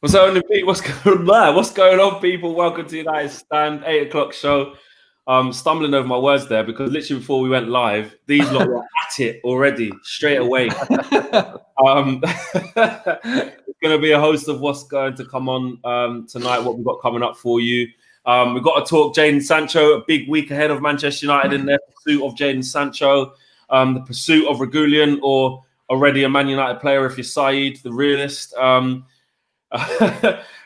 What's going on, What's going on, people? Welcome to United Stand 8 o'clock show. Stumbling over my words there because literally before we went live, these lot were at it already straight away. It's going to be a host of what's going to come on tonight. What we've got coming up for you. We've got to talk Jadon Sancho. A big week ahead of Manchester United in their pursuit of Jadon Sancho, the pursuit of Reguilon, or already a Man United player if you're Saeed, the realist.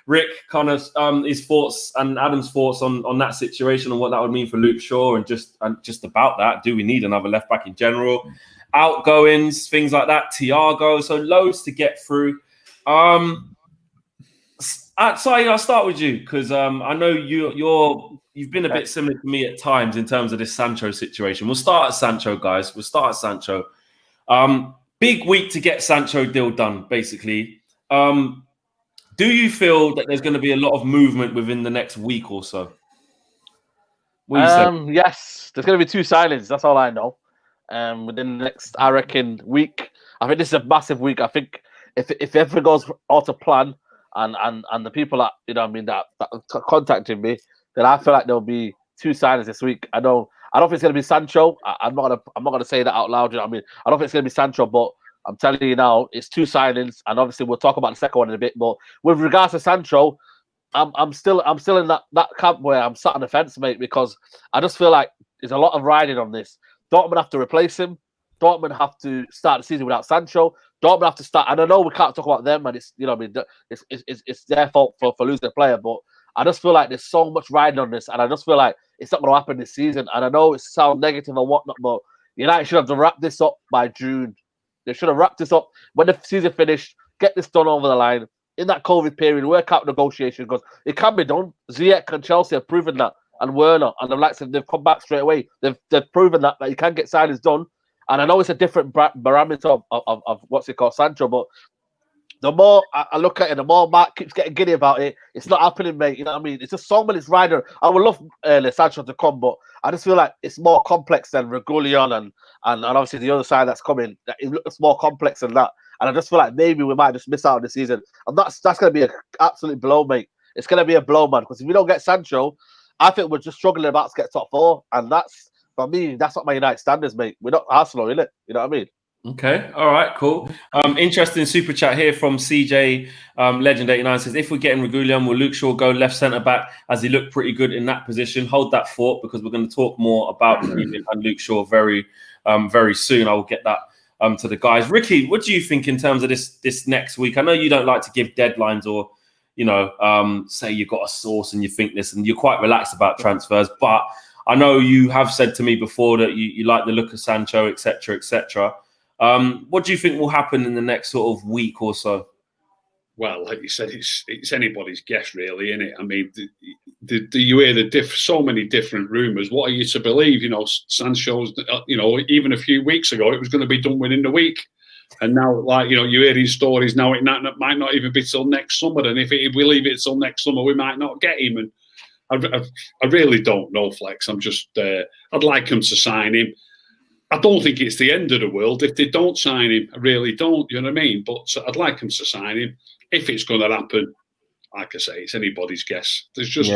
Rick, kind of his thoughts and Adam's thoughts on that situation and what that would mean for Luke Shaw and just about that. Do we need another left back in general? Outgoings, things like that. Thiago, so loads to get through. Saeed, I'll start with you because I know you've been a bit similar to me at times in terms of this Sancho situation. We'll start at Sancho, guys. We'll start at Sancho. Big week to get Sancho deal done, basically. Do you feel that there's going to be a lot of movement within the next week or so? Yes, there's going to be 2 signings. That's all I know. Within the next, I reckon, week. I think this is a massive week. I think if everything goes out of plan and the people that that are contacting me, then I feel like there'll be 2 signings this week. I don't think it's going to be Sancho. I'm not gonna say that out loud. You know what I mean? I don't think it's going to be Sancho, but I'm telling you now, it's 2 signings, and obviously we'll talk about the second one in a bit. But with regards to Sancho, I'm still in that camp where I'm sat on the fence, mate, because I just feel like there's a lot of riding on this. Dortmund have to replace him. Dortmund have to start the season without Sancho. Dortmund have to start, and I know we can't talk about them, and it's it's their fault for losing a player, but I just feel like there's so much riding on this, and I just feel like it's not going to happen this season. And I know it sounds negative and whatnot, but United should have wrapped this up by June. They should have wrapped this up when the season finished, get this done over the line. In that COVID period, work out negotiations because it can be done. Ziyech and Chelsea have proven that, and Werner and the likes of they've come back straight away. They've proven that you can get signings done. And I know it's a different parameter of what's it called, Sancho, but the more I look at it, the more Mark keeps getting giddy about it. It's not happening, mate. You know what I mean? It's just so many rider. I would love Sancho to come, but I just feel like it's more complex than Reguilon and obviously the other side that's coming. It's more complex than that. And I just feel like maybe we might just miss out on the season. And that's going to be an absolute blow, mate. It's going to be a blow, man. Because if we don't get Sancho, I think we're just struggling about to get top 4. And that's, for me, that's not my United standards, mate. We're not Arsenal, innit? You know what I mean? Okay, all right, cool. Interesting super chat here from CJ Legend 89 says, if we're getting Reguilon, will Luke Shaw go left centre back as he looked pretty good in that position? Hold that thought because we're going to talk more about Reguilon and Luke Shaw very soon. I will get that to the guys. Ricky, what do you think in terms of this next week? I know you don't like to give deadlines or say you've got a source and you think this and you're quite relaxed about transfers, but I know you have said to me before that you like the look of Sancho, etc., etc. What do you think will happen in the next sort of week or so? Well, like you said, it's anybody's guess, really, isn't it? I mean, you hear so many different rumours. What are you to believe? Sancho's, even a few weeks ago, it was going to be done within the week. And now, you hear these stories now, it might not even be till next summer. And if we leave it till next summer, we might not get him. And I really don't know, Flex. I'm just, I'd like them to sign him. I don't think it's the end of the world if they don't sign him. I really don't, you know what I mean? But I'd like them to sign him. If it's going to happen, like I say, it's anybody's guess. There's just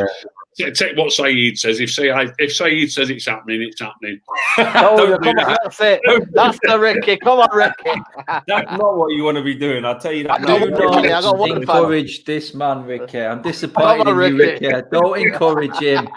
take what Saeed says. If Saeed says it's happening, it's happening. That's it. That's the Ricky. Come on, Ricky. That's not what you want to be doing. I'll tell you that. I don't encourage this man, Ricky. I'm disappointed in you, Ricky. Don't encourage him.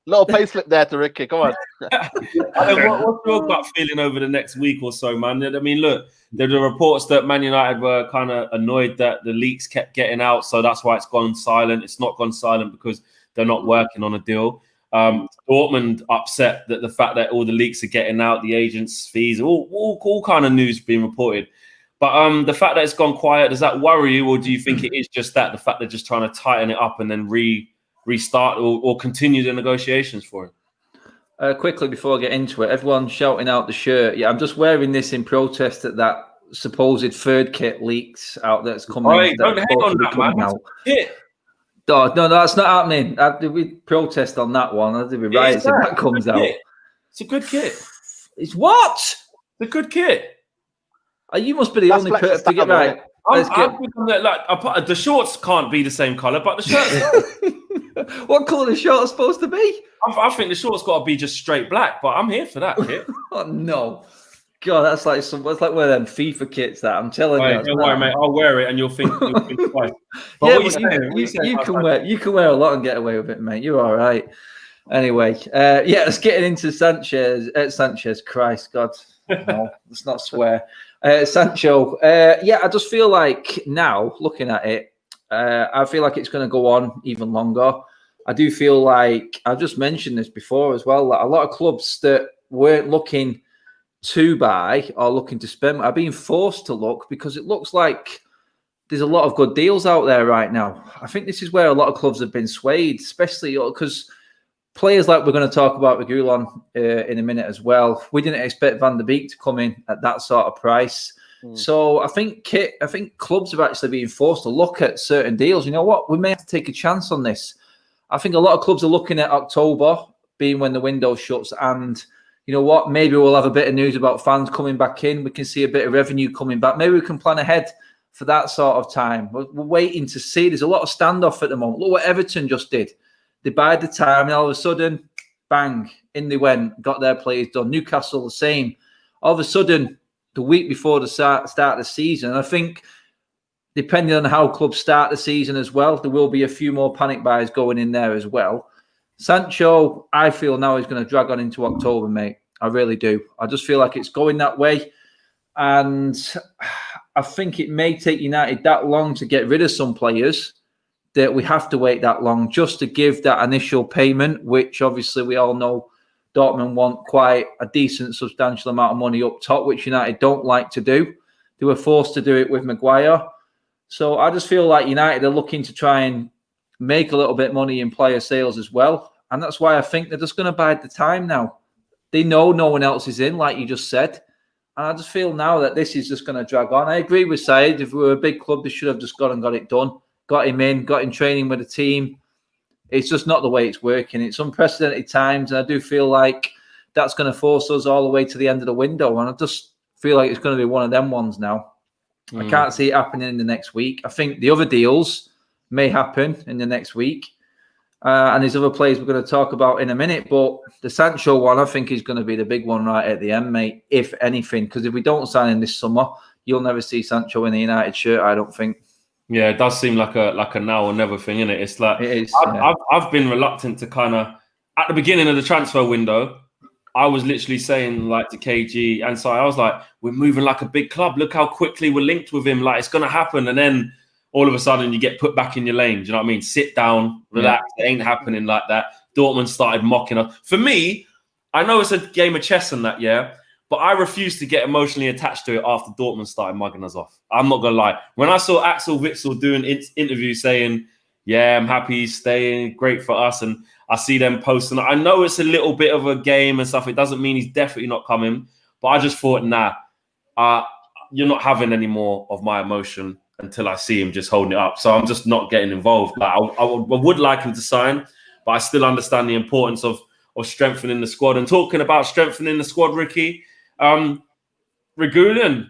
Little payslip there to Ricky. Come on. What's your gut feeling over the next week or so, man? I mean, look, there are reports that Man United were kind of annoyed that the leaks kept getting out, so that's why it's gone silent. It's not gone silent because they're not working on a deal. Dortmund upset that the fact that all the leaks are getting out, the agents' fees, all kind of news being reported. But the fact that it's gone quiet, does that worry you, or do you think it is just that the fact they're just trying to tighten it up and then restart or continue the negotiations for it? Quickly before I get into it, everyone's shouting out the shirt. Yeah, I'm just wearing this in protest at that supposed third kit leaks out that's coming. Right, don't hang on that, man. No, that's not happening. We protest on that one. There'll be riots if that comes out. It's a good kit. It's what? It's a good kit. You must be the only person to get right. The shorts can't be the same color, but the shirts. What color the shorts supposed to be? I think the shorts got to be just straight black. But I'm here for that, kit. Oh no, God, that's like one of them FIFA kits. That I'm telling you. Don't worry, mate. I'll wear it, and you'll think twice. But you can wear a lot and get away with it, mate. You're all right. Anyway, let's get into Sanchez. Sanchez, Christ, God, no, let's not swear. Sancho, I just feel like now, looking at it, I feel like it's going to go on even longer. I do feel like, I've just mentioned this before as well, that a lot of clubs that weren't looking to buy or looking to spend are being forced to look, because it looks like there's a lot of good deals out there right now. I think this is where a lot of clubs have been swayed, especially because players like we're going to talk about Reguilon in a minute as well. We didn't expect Van der Beek to come in at that sort of price. So I think clubs have actually been forced to look at certain deals. You know what? We may have to take a chance on this. I think a lot of clubs are looking at October being when the window shuts, and you know what? Maybe we'll have a bit of news about fans coming back in. We can see a bit of revenue coming back. Maybe we can plan ahead for that sort of time. We're waiting to see. There's a lot of standoff at the moment. Look what Everton just did. They bide the time, and all of a sudden, bang, in they went, got their players done. Newcastle, the same. All of a sudden, the week before the start of the season, and I think, depending on how clubs start the season as well, there will be a few more panic buys going in there as well. Sancho, I feel now is going to drag on into October, mate. I really do. I just feel like it's going that way. And I think it may take United that long to get rid of some players, that we have to wait that long just to give that initial payment, which obviously we all know Dortmund want quite a decent, substantial amount of money up top, which United don't like to do. They were forced to do it with Maguire. So I just feel like United are looking to try and make a little bit money in player sales as well. And that's why I think they're just going to bide the time now. They know no one else is in, like you just said. And I just feel now that this is just going to drag on. I agree with Said. If we were a big club, they should have just gone and got it done. Got him in, got him training with the team. It's just not the way it's working. It's unprecedented times, and I do feel like that's going to force us all the way to the end of the window. And I just feel like it's going to be one of them ones now. I can't see it happening in the next week. I think the other deals may happen in the next week. And there's other players we're going to talk about in a minute. But the Sancho one, I think, is going to be the big one right at the end, mate, if anything. Because if we don't sign him this summer, you'll never see Sancho in the United shirt, I don't think. Yeah, it does seem like a now or never thing, isn't it? It's like it is, I've been reluctant to kind of, at the beginning of the transfer window, I was literally saying like to KG and so I was like, we're moving like a big club. Look how quickly we're linked with him. Like it's gonna happen, and then all of a sudden you get put back in your lane. Do you know what I mean? Sit down, relax. It ain't happening like that. Dortmund started mocking us. For me, I know it's a game of chess and that, yeah. But I refuse to get emotionally attached to it after Dortmund started mugging us off. I'm not going to lie. When I saw Axel Witsel doing interviews saying, yeah, I'm happy he's staying, great for us, and I see them posting, I know it's a little bit of a game and stuff. It doesn't mean he's definitely not coming. But I just thought, you're not having any more of my emotion until I see him just holding it up. So I'm just not getting involved. Like, I would like him to sign, but I still understand the importance of strengthening the squad. And talking about strengthening the squad, Ricky, Reguilon,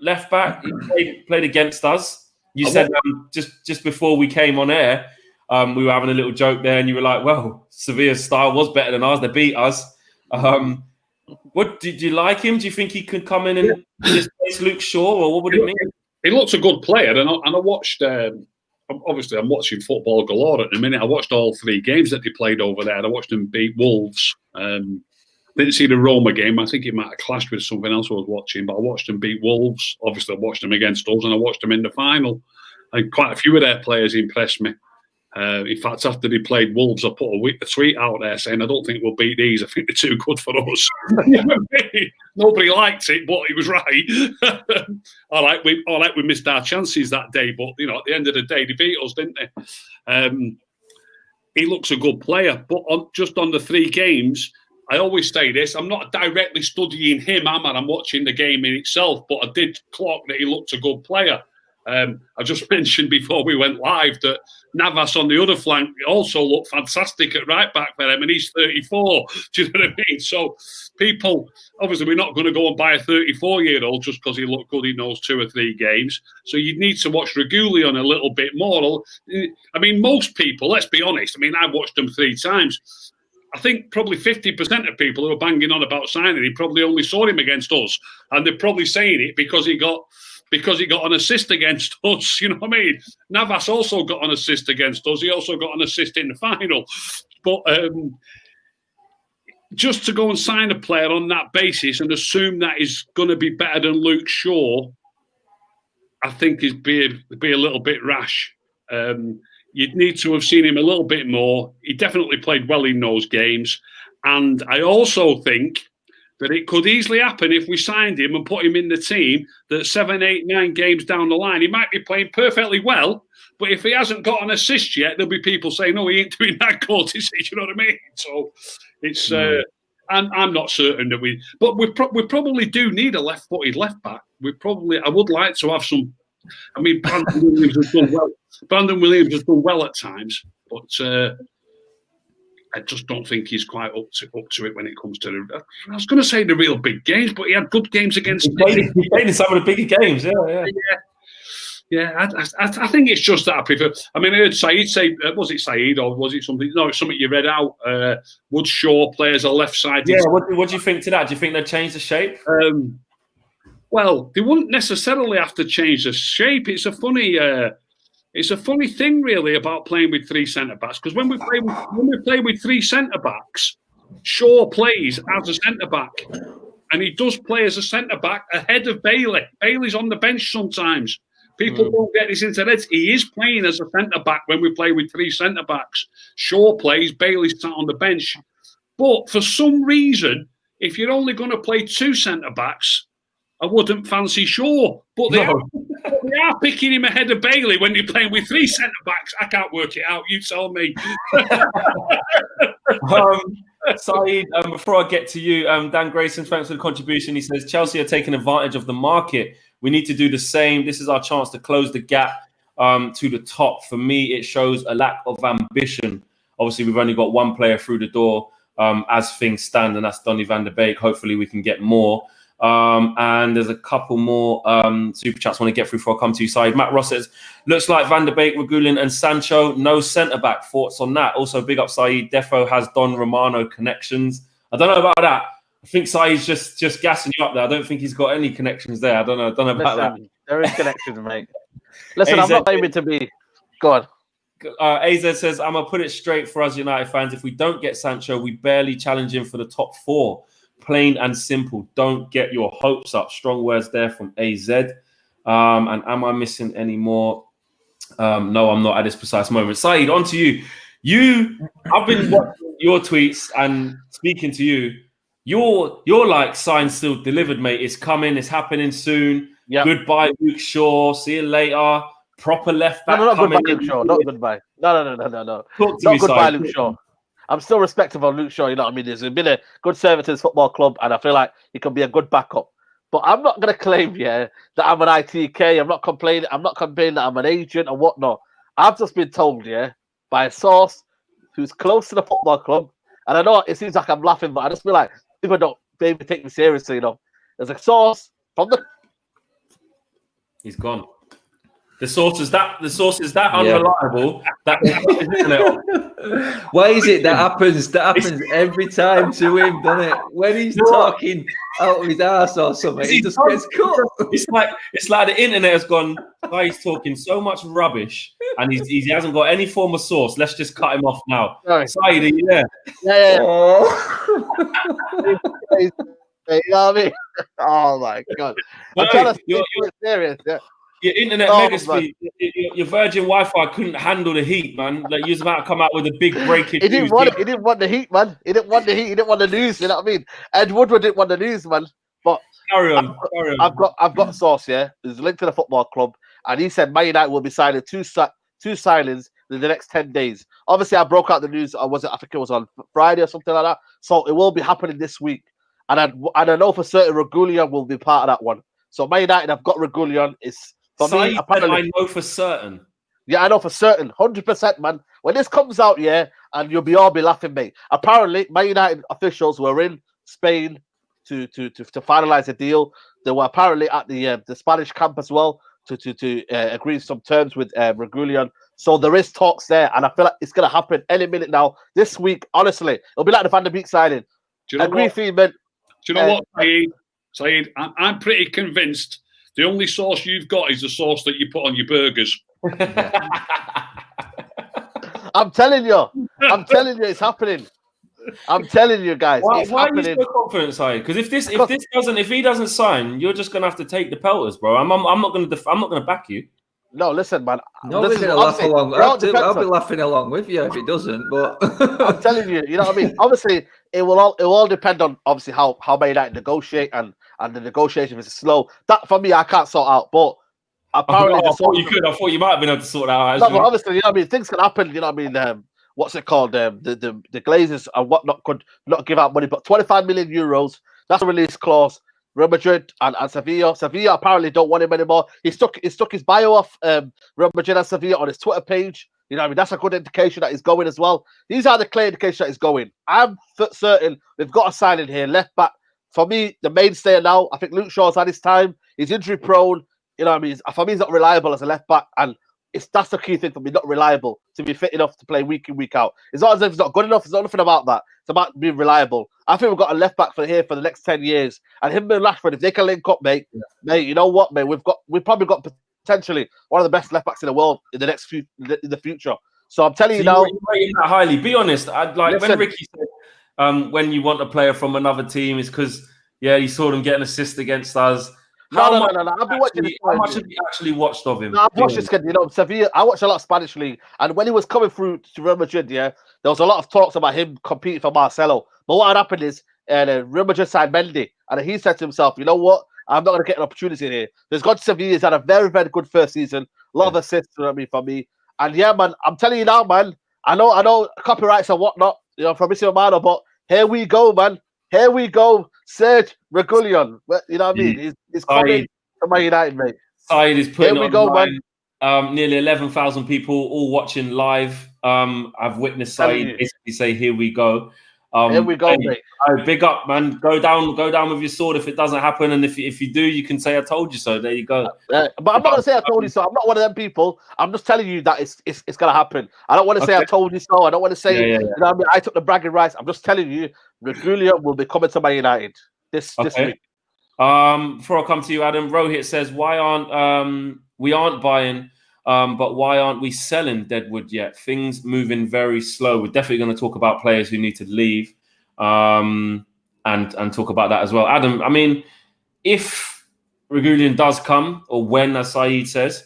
left back, he played against us. You said just before we came on air, we were having a little joke there, and you were like, "Well, Sevilla's style was better than ours. They beat us." What do you like him? Do you think he could come in and displace Luke Shaw, or what would it mean? He looks a good player, and I watched. Obviously, I'm watching football galore at the minute. I watched all 3 games that they played over there. I watched them beat Wolves. Didn't see the Roma game. I think it might have clashed with something else I was watching, but I watched them beat Wolves. Obviously, I watched them against us, and I watched them in the final. And quite a few of their players impressed me. In fact, after they played Wolves, I put a tweet out there saying, I don't think we'll beat these. I think they're too good for us. Nobody liked it, but he was right. All right, we missed our chances that day, but you know, at the end of the day, they beat us, didn't they? He looks a good player, but just on the 3 games, I always say this, I'm not directly studying him, I'm watching the game in itself, but I did clock that he looked a good player. I just mentioned before we went live that Navas on the other flank also looked fantastic at right back for them, and he's 34. Do you know what I mean? So people, obviously, we're not going to go and buy a 34-year-old just because he looked good in those 2 or 3 games. So you'd need to watch Reguilon a little bit more. I mean, most people, let's be honest, I mean, I watched them 3 times. I think probably 50% of people who are banging on about signing him probably only saw him against us, and they're probably saying it because he got an assist against us. You know what I mean? Navas also got an assist against us. He also got an assist in the final. But just to go and sign a player on that basis and assume that he's going to be better than Luke Shaw, I think is be a little bit rash. You'd need to have seen him a little bit more. He definitely played well in those games. And I also think that it could easily happen if we signed him and put him in the team that 7, 8, 9 games down the line, he might be playing perfectly well. But if he hasn't got an assist yet, there'll be people saying, no, he ain't doing that good. You know what I mean? So it's... I'm not certain that but we probably do need a left-footed left back. I would like to have some. I mean, Brandon Williams has done well. Brandon Williams has done well at times, but I just don't think he's quite up to it when it comes to the. I was going to say the real big games, but he had good games against. He played in some of the bigger games. Yeah. I think it's just that I prefer. I mean, I heard Saeed say, was it Saeed or was it something? No, it's something you read out. Would Shaw play as a left-sided? Yeah. What do you think to that? Do you think they'll change the shape? Well, they wouldn't necessarily have to change the shape. It's a funny thing, really, about playing with 3 centre backs. Because when we play with 3 centre backs, Shaw plays as a centre back, and he does play as a centre back ahead of Bailey. Bailey's on the bench sometimes. People won't get this into their heads. He is playing as a centre back when we play with 3 centre backs. Shaw plays, Bailey's sat on the bench. But for some reason, if you're only going to play 2 centre backs, I wouldn't fancy Shaw. But they are picking him ahead of Bailey when you're playing with 3 centre backs. I can't work it out. You tell me. Saeed, before I get to you, Dan Grayson, thanks for the contribution. He says Chelsea are taking advantage of the market. We need to do the same. This is our chance to close the gap to the top. For me, it shows a lack of ambition. Obviously, we've only got 1 player through the door as things stand, and that's Donny van der Beek. Hopefully, we can get more. And there's a couple more super chats I want to get through before I come to you, Saeed. Matt Ross says, looks like Van der Beek, Reguilon and Sancho, no centre-back. Thoughts on that? Also, big up, Saeed. Defo has Don Romano connections. I don't know about that. I think Saeed's just gassing you up there. I don't think he's got any connections there. I don't know about that. There is connections, mate. Listen, I'm not aiming to be... Go on. AZ says, I'm going to put it straight for us United fans. If we don't get Sancho, we barely challenge him for the top 4. Plain and simple. Don't get your hopes up. Strong words there from AZ. And am I missing any more? No, I'm not at this precise moment. Saeed, on to you. I've been watching your tweets and speaking to you. You're like signed, still delivered, mate. It's coming. It's happening soon. Yep. Goodbye, Luke Shaw. See you later. Proper left back. No, not goodbye, Luke Shaw. Not goodbye. No. Not goodbye, Luke Shaw. I'm still respectful of Luke Shaw. You know what I mean? He's been a good servant to this football club, and I feel like he can be a good backup. But I'm not going to claim, that I'm an ITK. I'm not complaining that I'm an agent or whatnot. I've just been told, by a source who's close to the football club. And I know it seems like I'm laughing, but I just feel like people don't maybe take me seriously, There's a source from the... He's gone. The source is that unreliable. That why is it that happens? That happens every time to him, doesn't it? When he's talking out of his ass or something, he just gets cut. It's like the internet has gone. He's talking so much rubbish, and he hasn't got any form of source. Let's just cut him off now. Saeed, are you there? Yeah. You know what I mean? Oh my god! I'm trying to be serious. Yeah. Your internet legacy, your Virgin Wi-Fi couldn't handle the heat, man. Like, you was about to come out with a big breaking news. He didn't want the heat, man. He didn't want the heat. He didn't want the news. You know what I mean? Ed Woodward didn't want the news, man. But carry on. I've got a source, There's a link to the football club, and he said Man United will be signing two signings in the next 10 days. Obviously, I broke out the news. I think it was on Friday or something like that. So it will be happening this week, and I know for certain Reguilon will be part of that one. So Man United have got Reguilon. For So me, apparently, I know for certain. Yeah, I know for certain, 100%, man. When this comes out, yeah, and you'll all be laughing, mate. Apparently, Man United officials were in Spain to finalize a deal. They were apparently at the Spanish camp as well to agree some terms with Reguilon. So there is talks there, and I feel like it's gonna happen any minute now. This week, honestly, it'll be like the Van der Beek signing. Do you know Agree, what? Freeman. Do you know what, Saeed? I'm pretty convinced the only sauce you've got is the sauce that you put on your burgers. I'm telling you, it's happening. I'm telling you guys, it's why happening. are you so confident, Sai? Because if he doesn't sign, you're just gonna have to take the pelters, bro. I'm not gonna back you. No, listen, man. Nobody's gonna laugh along. I'll be laughing along with you if it doesn't. But I'm telling you, you know what I mean. Obviously, it will all depend on obviously how Man United negotiate and the negotiation is slow. That for me, I can't sort out. But apparently, I thought you could. I thought you might have been able to sort that out. No, but obviously, you know what I mean. Things can happen. You know what I mean. What's it called? The Glazers and whatnot could not give out money, but 25 million euros. That's a release clause. Real Madrid and Sevilla. Sevilla apparently don't want him anymore. He stuck his bio off Real Madrid and Sevilla on his Twitter page. You know what I mean? That's a good indication that he's going as well. These are the clear indications that he's going. I'm certain we've got a signing here. Left back. For me, the mainstay now, I think Luke Shaw's had his time. He's injury prone. You know what I mean? For me, he's not reliable as a left back. And that's the key thing for me, not reliable, to be fit enough to play week in, week out. It's not as if he's not good enough. It's not nothing about that. It's about being reliable. I think we've got a left back for the next 10 years. And him and Rashford, if they can link up, mate, you know what, mate? We've probably got potentially one of the best left backs in the world in the future. So I'm telling you now, you're rating that highly. Be honest. When Ricky said when you want a player from another team, it's because you saw them get an assist against us. No. I've been watching. How much have you actually watched of him? No, I've watched this kid. You know, Sevilla. I watch a lot of Spanish league, and when he was coming through to Real Madrid, there was a lot of talks about him competing for Marcelo. But what had happened is, Real Madrid signed Mendy, and he said to himself, "You know what? I'm not going to get an opportunity here." There's got Sevilla. He's had a very, very good first season. A lot of assists, you know what I mean, for me. And man, I'm telling you now, man. I know copyrights and whatnot, from Mr. Romano, but here we go, man. Here we go, Serge Reguilon. You know what I mean? He's coming to Man United, mate. Side is putting Here we go, man. Nearly 11,000 people all watching live. I've witnessed Saeed basically say, "Here we go." Here we go, mate. Big up, man. Go down with your sword if it doesn't happen, and if you do, you can say, "I told you so." There you go. But I'm not gonna say I told you so. I'm not one of them people. I'm just telling you that it's gonna happen. I don't want to say I told you so. I don't want to say you know what I mean. I took the bragging rights. I'm just telling you, Reguilon will be coming to Man United this week. Before I come to you, Adam, Rohit says, "Why aren't we buying? But why aren't we selling Deadwood yet? Things moving very slow." We're definitely going to talk about players who need to leave, and talk about that as well. Adam, I mean, if Reguilon does come, or when, as Saeed says,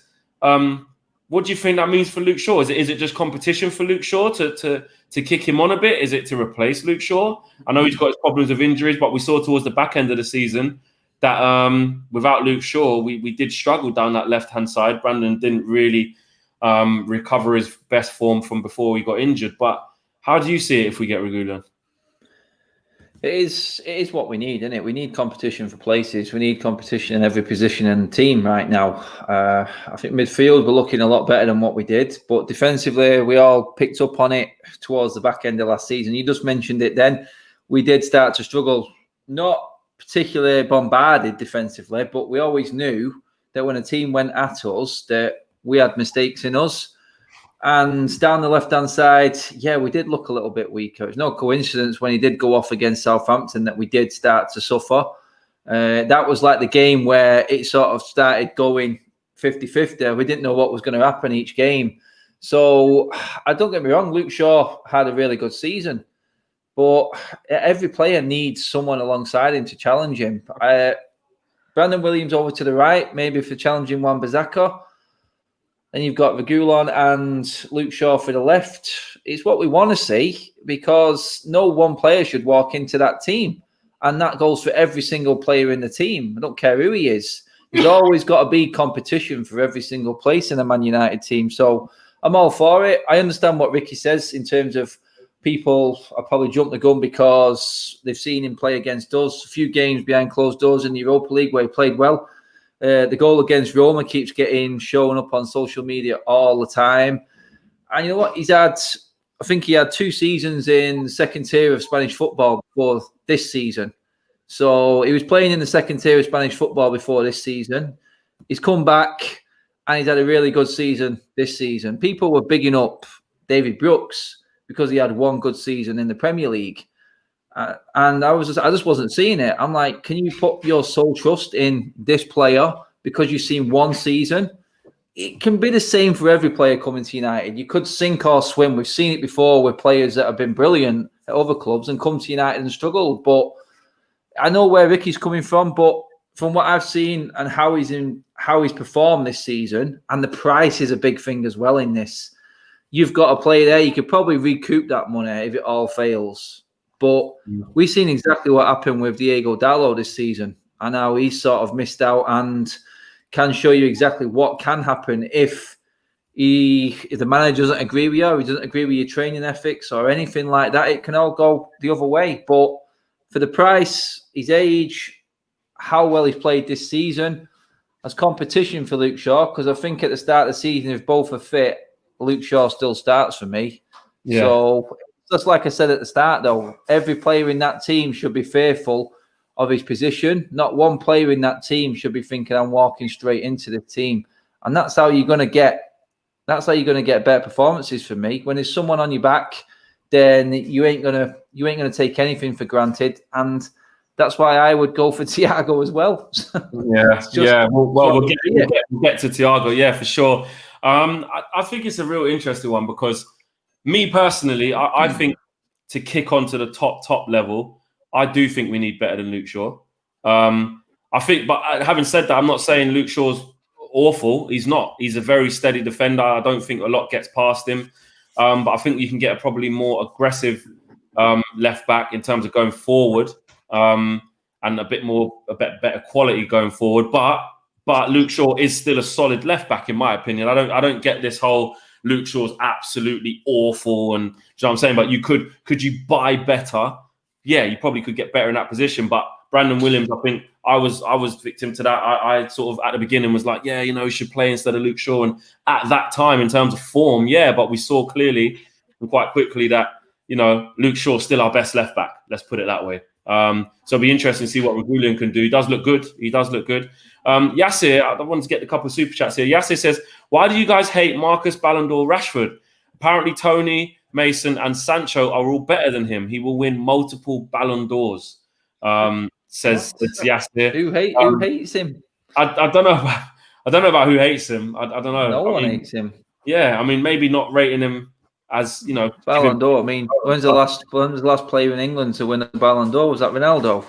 what do you think that means for Luke Shaw? Is it just competition for Luke Shaw to kick him on a bit? Is it to replace Luke Shaw? I know he's got his problems with injuries, but we saw towards the back end of the season that without Luke Shaw, we did struggle down that left-hand side. Brandon didn't really recover his best form from before he got injured. But how do you see it if we get Reguilon? It is what we need, isn't it? We need competition for places. We need competition in every position in the team right now. I think midfield, we're looking a lot better than what we did. But defensively, we all picked up on it towards the back end of last season. You just mentioned it then. We did start to struggle. Not particularly bombarded defensively, but we always knew that when a team went at us, that we had mistakes in us. And down the left-hand side, we did look a little bit weaker. It's no coincidence when he did go off against Southampton that we did start to suffer. That was like the game where it sort of started going 50-50. We didn't know what was going to happen each game. So don't get me wrong, Luke Shaw had a really good season. But every player needs someone alongside him to challenge him. Brandon Williams over to the right, maybe for challenging Wan-Bissaka. Then you've got Reguilon and Luke Shaw for the left. It's what we want to see, because no one player should walk into that team. And that goes for every single player in the team. I don't care who he is. There's always got to be competition for every single place in a Man United team. So I'm all for it. I understand what Ricky says in terms of people are probably jumped the gun because they've seen him play against us. A few games behind closed doors in the Europa League where he played well. The goal against Roma keeps showing up on social media all the time. And you know what? I think he had 2 seasons in the second tier of Spanish football before this season. So he was playing in the second tier of Spanish football before this season. He's come back and he's had a really good season this season. People were bigging up David Brooks because he had 1 good season in the Premier League. And I just wasn't seeing it. I'm like, can you put your sole trust in this player because you've seen 1 season? It can be the same for every player coming to United. You could sink or swim. We've seen it before with players that have been brilliant at other clubs and come to United and struggle. But I know where Ricky's coming from, but from what I've seen and how he's performed this season, and the price is a big thing as well in this. You've got a player there. You could probably recoup that money if it all fails. But we've seen exactly what happened with Diego Dalot this season and how he's sort of missed out and can show you exactly what can happen if the manager doesn't agree with you, or he doesn't agree with your training ethics or anything like that. It can all go the other way. But for the price, his age, how well he's played this season, as competition for Luke Shaw, because I think at the start of the season, if both are fit, Luke Shaw still starts for me. Yeah. So just like I said at the start, though, every player in that team should be fearful of his position. Not one player in that team should be thinking, I'm walking straight into the team. And that's how you're going to get better performances for me. When there's someone on your back, then you ain't gonna take anything for granted. And that's why I would go for Thiago as well. We'll get to Thiago, yeah, for sure. I think it's a real interesting one because me personally, I think to kick on to the top level, I do think we need better than Luke Shaw. I think, but having said that, I'm not saying Luke Shaw's awful. He's not. He's a very steady defender. I don't think a lot gets past him. But I think you can get a probably more aggressive left back in terms of going forward and a bit better quality going forward. But Luke Shaw is still a solid left back in my opinion. I don't get this whole Luke Shaw's absolutely awful and do you know what I'm saying? But could you buy better? Yeah, you probably could get better in that position. But Brandon Williams, I think I was victim to that. I sort of at the beginning was like, yeah, he should play instead of Luke Shaw. And at that time, in terms of form, yeah, but we saw clearly and quite quickly that, Luke Shaw's still our best left back. Let's put it that way. So it'll be interesting to see what Reguilon can do. He does look good. Yasser, I want to get a couple of super chats here. Yasser says, why do you guys hate Marcus Ballon d'Or Rashford? Apparently Tony, Mason and Sancho are all better than him. He will win multiple Ballon d'Ors. Says Yasser. Who hates him? I don't know about who hates him. I don't know. No one hates him. Yeah, I mean maybe not rating him as Ballon d'Or. I mean, when's the last player in England to win a Ballon d'Or? Was that Ronaldo?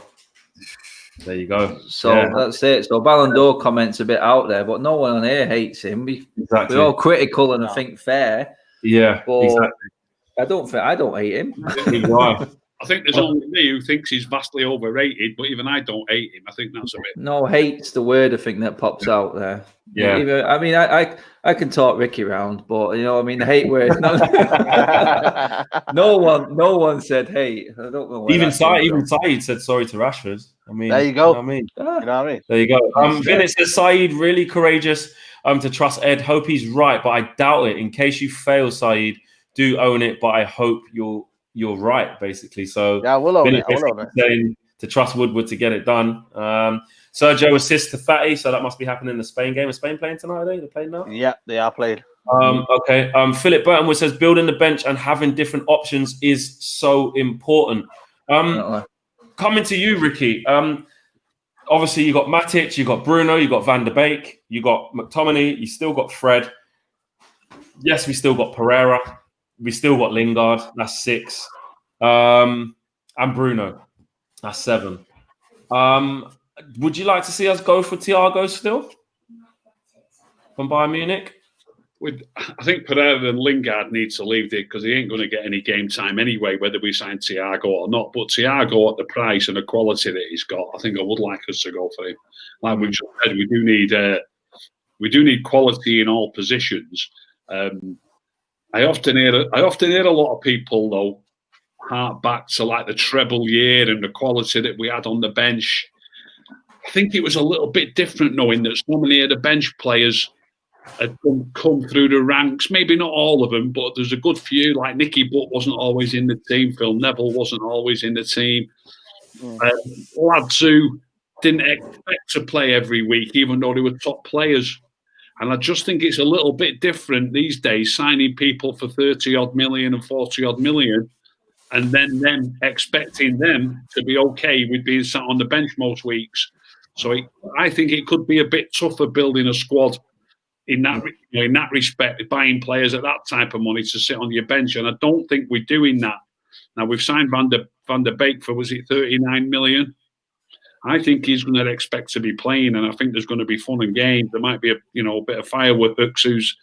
There you go. So that's it. So Ballon d'Or comments a bit out there, but no one on here hates him. We're all critical and I think fair. Yeah, but exactly. I don't hate him. I think there's only me who thinks he's vastly overrated, but even I don't hate him. I think that's a bit. No, hate's the word I think that pops out there. Yeah. I mean, I can talk Ricky around, but the hate word. No one said hate. I don't know. Even Saeed said sorry to Rashford. I mean, there you go. You know what I mean? There you go. Vinny says Saeed really courageous to trust Ed. Hope he's right, but I doubt it. In case you fail, Saeed, do own it, but I hope you're right, basically. So yeah, we'll own it. Saying to trust Woodward to get it done. Sergio assists to Fatty, so that must be happening in the Spain game. Is Spain playing tonight? Are they? They're playing now? Yeah, they are playing. Okay. Philip Burtonwood says building the bench and having different options is so important. Coming to you, Ricky. Obviously, you got Matic, you got Bruno, you got Van der Beek, you got McTominay, you still got Fred. Yes, we still got Pereira. We still got Lingard. That's 6. And Bruno. That's 7. Would you like to see us go for Thiago still from Bayern Munich? I think Pereira and Lingard need to leave it because he ain't going to get any game time anyway, whether we sign Thiago or not. But Thiago, at the price and the quality that he's got, I think I would like us to go for him. Like we just said, we do need quality in all positions. I often hear a lot of people though hark back to like the treble year and the quality that we had on the bench. I think it was a little bit different knowing that so many of the bench players had come through the ranks. Maybe not all of them, but there's a good few. Like Nicky Butt wasn't always in the team. Phil Neville wasn't always in the team. Lads who didn't expect to play every week, even though they were top players. And I just think it's a little bit different these days, signing people for 30-odd million and 40-odd million, and then them expecting them to be okay with being sat on the bench most weeks. So I think it could be a bit tougher building a squad in that respect, buying players at that type of money to sit on your bench. And I don't think we're doing that. Now, we've signed Van der Beek for, was it 39 million? I think he's going to expect to be playing, and I think there's going to be fun and games. There might be a bit of fireworks. Who's,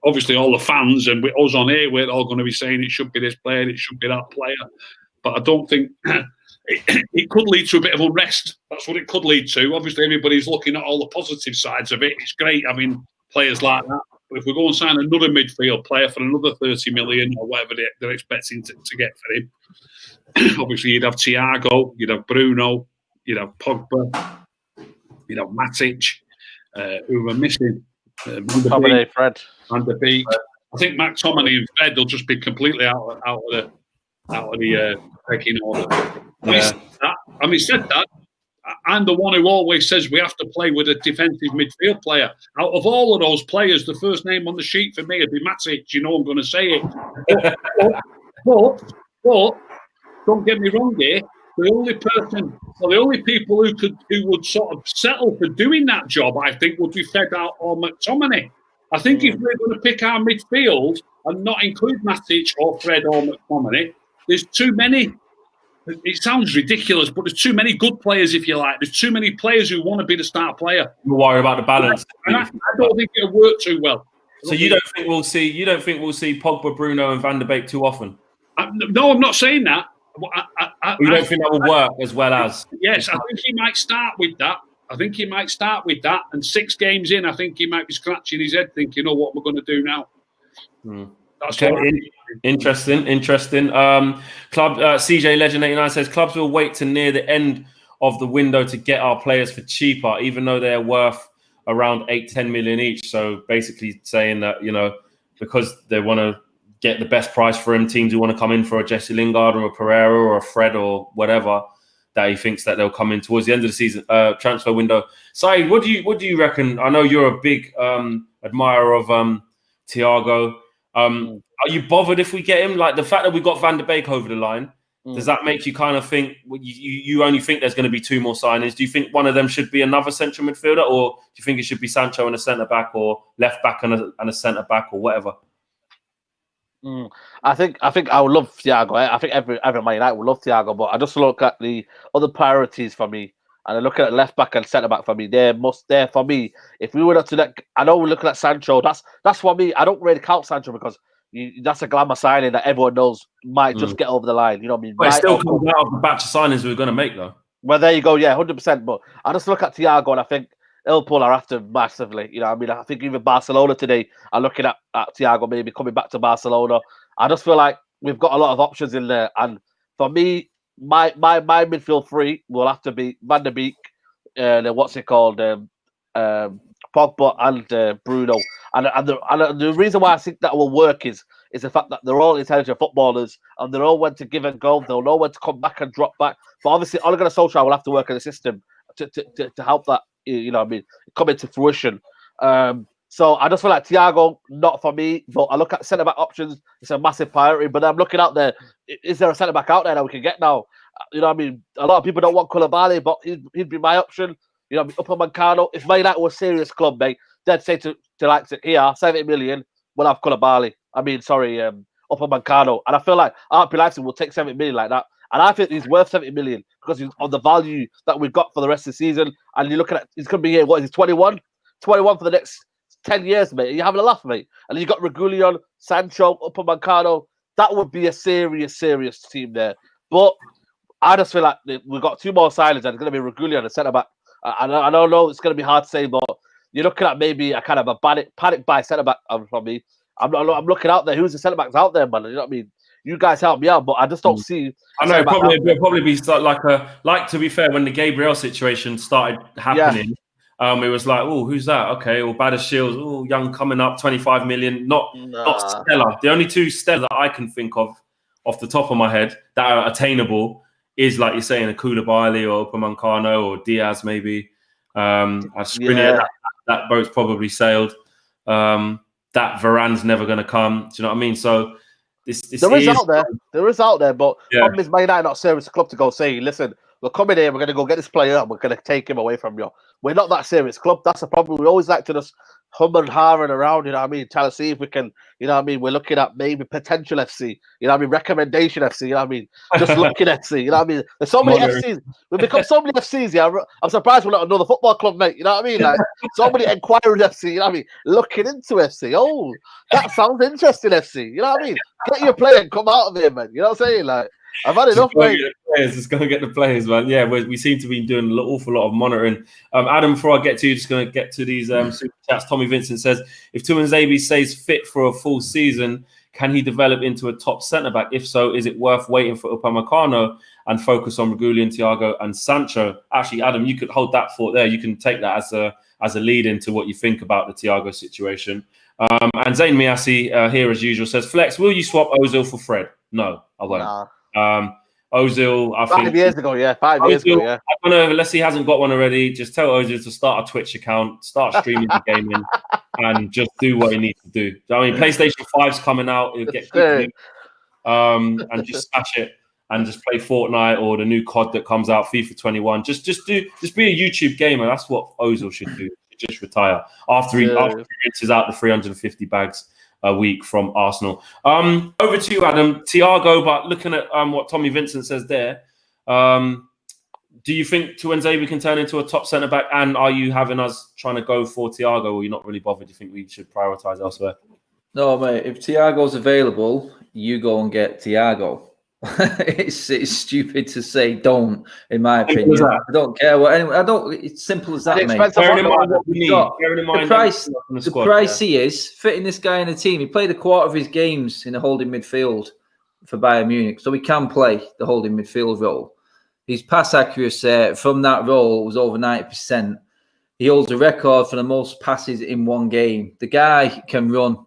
obviously all the fans and us on here, we're all going to be saying it should be this player, it should be that player. But I don't think it could lead to a bit of unrest. That's what it could lead to. Obviously, everybody's looking at all the positive sides of it. It's great having players like that. But if we go and sign another midfield player for another 30 million or whatever they're expecting to get for him, obviously you'd have Thiago, you'd have Bruno, you'd have Pogba, you'd have Matic, who were missing. Van der Beek. I think McTominay and Fred will just be completely out of the pecking order. Having said that, I'm the one who always says we have to play with a defensive midfield player. Out of all of those players, the first name on the sheet for me would be Matic. I'm going to say it. But don't get me wrong here. The only people who would sort of settle for doing that job, I think, would be Fred or McTominay. I think if we're going to pick our midfield and not include Matic or Fred or McTominay, there's too many. It sounds ridiculous, but there's too many good players, if you like. There's too many players who want to be the star player. You worry about the balance. And I don't think it'll work too well. So you don't think we'll see Pogba, Bruno, and Van der Beek too often? No, I'm not saying that. You don't think that will work as well as? Yes, I think he might start with that. And 6 games in, I think he might be scratching his head thinking, what am I going to do now? That's interesting. Club CJ Legend 89 says clubs will wait to near the end of the window to get our players for cheaper, even though they're worth around 8-10 million each. So basically saying that, because they want to get the best price for him, teams who want to come in for a Jesse Lingard or a Pereira or a Fred or whatever, that he thinks that they'll come in towards the end of the season transfer window. Saeed, what do you reckon? I know you're a big admirer of Thiago. Are you bothered if we get him? Like the fact that we got Van der Beek over the line, does that make you kind of think you only think there's going to be 2 more signings? Do you think one of them should be another central midfielder, or do you think it should be Sancho and a centre back, or left back and a centre back, or whatever? I think I would love Thiago. I think every Man United would love Thiago, but I just look at the other priorities for me, and I look at left back and centre back for me. They're for me. If we were to I know we're looking at Sancho. That's for me. I don't really count Sancho because that's a glamour signing that everyone knows might just get over the line. You know what I mean? But it still comes out of the batch of signings we're going to make, though. Well, there you go. Yeah, 100%. But I just look at Thiago and I think Liverpool are after massively. You know what I mean? I think even Barcelona today are looking at Thiago maybe coming back to Barcelona. I just feel like we've got a lot of options in there. And for me, my midfield 3 will have to be Van der Beek, Pogba and Bruno. And the reason why I think that will work is the fact that they're all intelligent footballers and they know when to give and go. They'll know when to come back and drop back. But obviously, Ole Gunnar Solskjaer will have to work in the system to help that, come into fruition. So I just feel like Thiago, not for me. But I look at centre-back options. It's a massive priority. But I'm looking out there. Is there a centre-back out there that we can get now? You know what I mean? A lot of people don't want Koulibaly, but he'd be my option. Upamecano. If Man United were a serious club, mate, they'd say to here, 70 million, we'll have Koulibaly. Upamecano. And I feel like RB Leipzig will take 70 million like that. And I think he's worth 70 million because he's on the value that we've got for the rest of the season. And you're looking at, he's going to be here, what is he, 21? 21 for the next 10 years, mate. You're having a laugh, mate. And then you got Reguilon, Sancho, Upamecano. That would be a serious team there. But I just feel like we've got 2 more signings and it's going to be Reguilon and centre-back. I don't know, it's going to be hard to say, but you're looking at maybe a kind of a panic buy centre-back for me. I'm looking out there. Who's the centre-backs out there, man? You know what I mean? you guys help me out, but I just don't see. I know it'll probably be like to be fair, when the Gabriel situation started happening, it was like, oh, who's that? Okay, well, Bader Shields, oh, young coming up, 25 million, not stellar. The only two stellar that I can think of off the top of my head that are attainable is, like you're saying, a Koulibaly or Upamecano or Diaz maybe. Skriniar, that boat's probably sailed. That Varane's never going to come. Do you know what I mean? So there is out there, but problem is Man United not serious club to go say, listen, we're coming here, we're going to go get this player and we're going to take him away from you. We're not that serious club. That's the problem. We always like to just hum and hawing around, you know what I mean? Trying to see if we can, you know what I mean? We're looking at maybe potential FC, you know what I mean? Recommendation FC, you know what I mean? Just looking at FC, you know what I mean? There's so many FCs. We've become so many FCs, yeah. I'm surprised we're not another football club, mate. You know what I mean? Like, so many inquiring FC, you know what I mean? Looking into FC. Oh, that sounds interesting, FC. You know what I mean? Get your player and come out of here, man. You know what I'm saying? Like, I've had enough, mate. Just go and get the players, man. Yeah, we seem to be doing an awful lot of monitoring. Adam, before I get to you, just going to get to these super chats. Tommy Vincent says, if Tuanzebe stays fit for a full season, can he develop into a top centre-back? If so, is it worth waiting for Upamecano and focus on Reguilon, Thiago and Sancho? Actually, Adam, you could hold that thought there. You can take that as a lead into what you think about the Thiago situation. And Zayn Miasi, here as usual, says, Flex, will you swap Ozil for Fred? No, I won't. Nah. Ozil, I think 5 years ago, yeah. 5 years ago, yeah. I don't know, unless he hasn't got one already, just tell Ozil to start a Twitch account, start streaming the gaming, and just do what he needs to do. I mean, PlayStation 5's coming out, he'll get good, and just smash it and just play Fortnite or the new COD that comes out, FIFA 21. Just be a YouTube gamer. That's what Ozil should do. Just retire after he rinses out the 350 bags a week from Arsenal. Over to you, Adam. Thiago, but looking at what Tommy Vincent says there, do you think Tuanzebe can turn into a top centre-back, and are you having us trying to go for Thiago, or you're not really bothered? Do you think we should prioritise elsewhere? No, mate. If Thiago's available, you go and get Thiago. It's stupid to say don't, in my opinion. I don't care what anyone. It's simple as that, mate. Bearing in mind what we need. The price he is fitting this guy in a team. He played a quarter of his games in a holding midfield for Bayern Munich, so he can play the holding midfield role. His pass accuracy from that role was over 90%. He holds a record for the most passes in one game. The guy can run.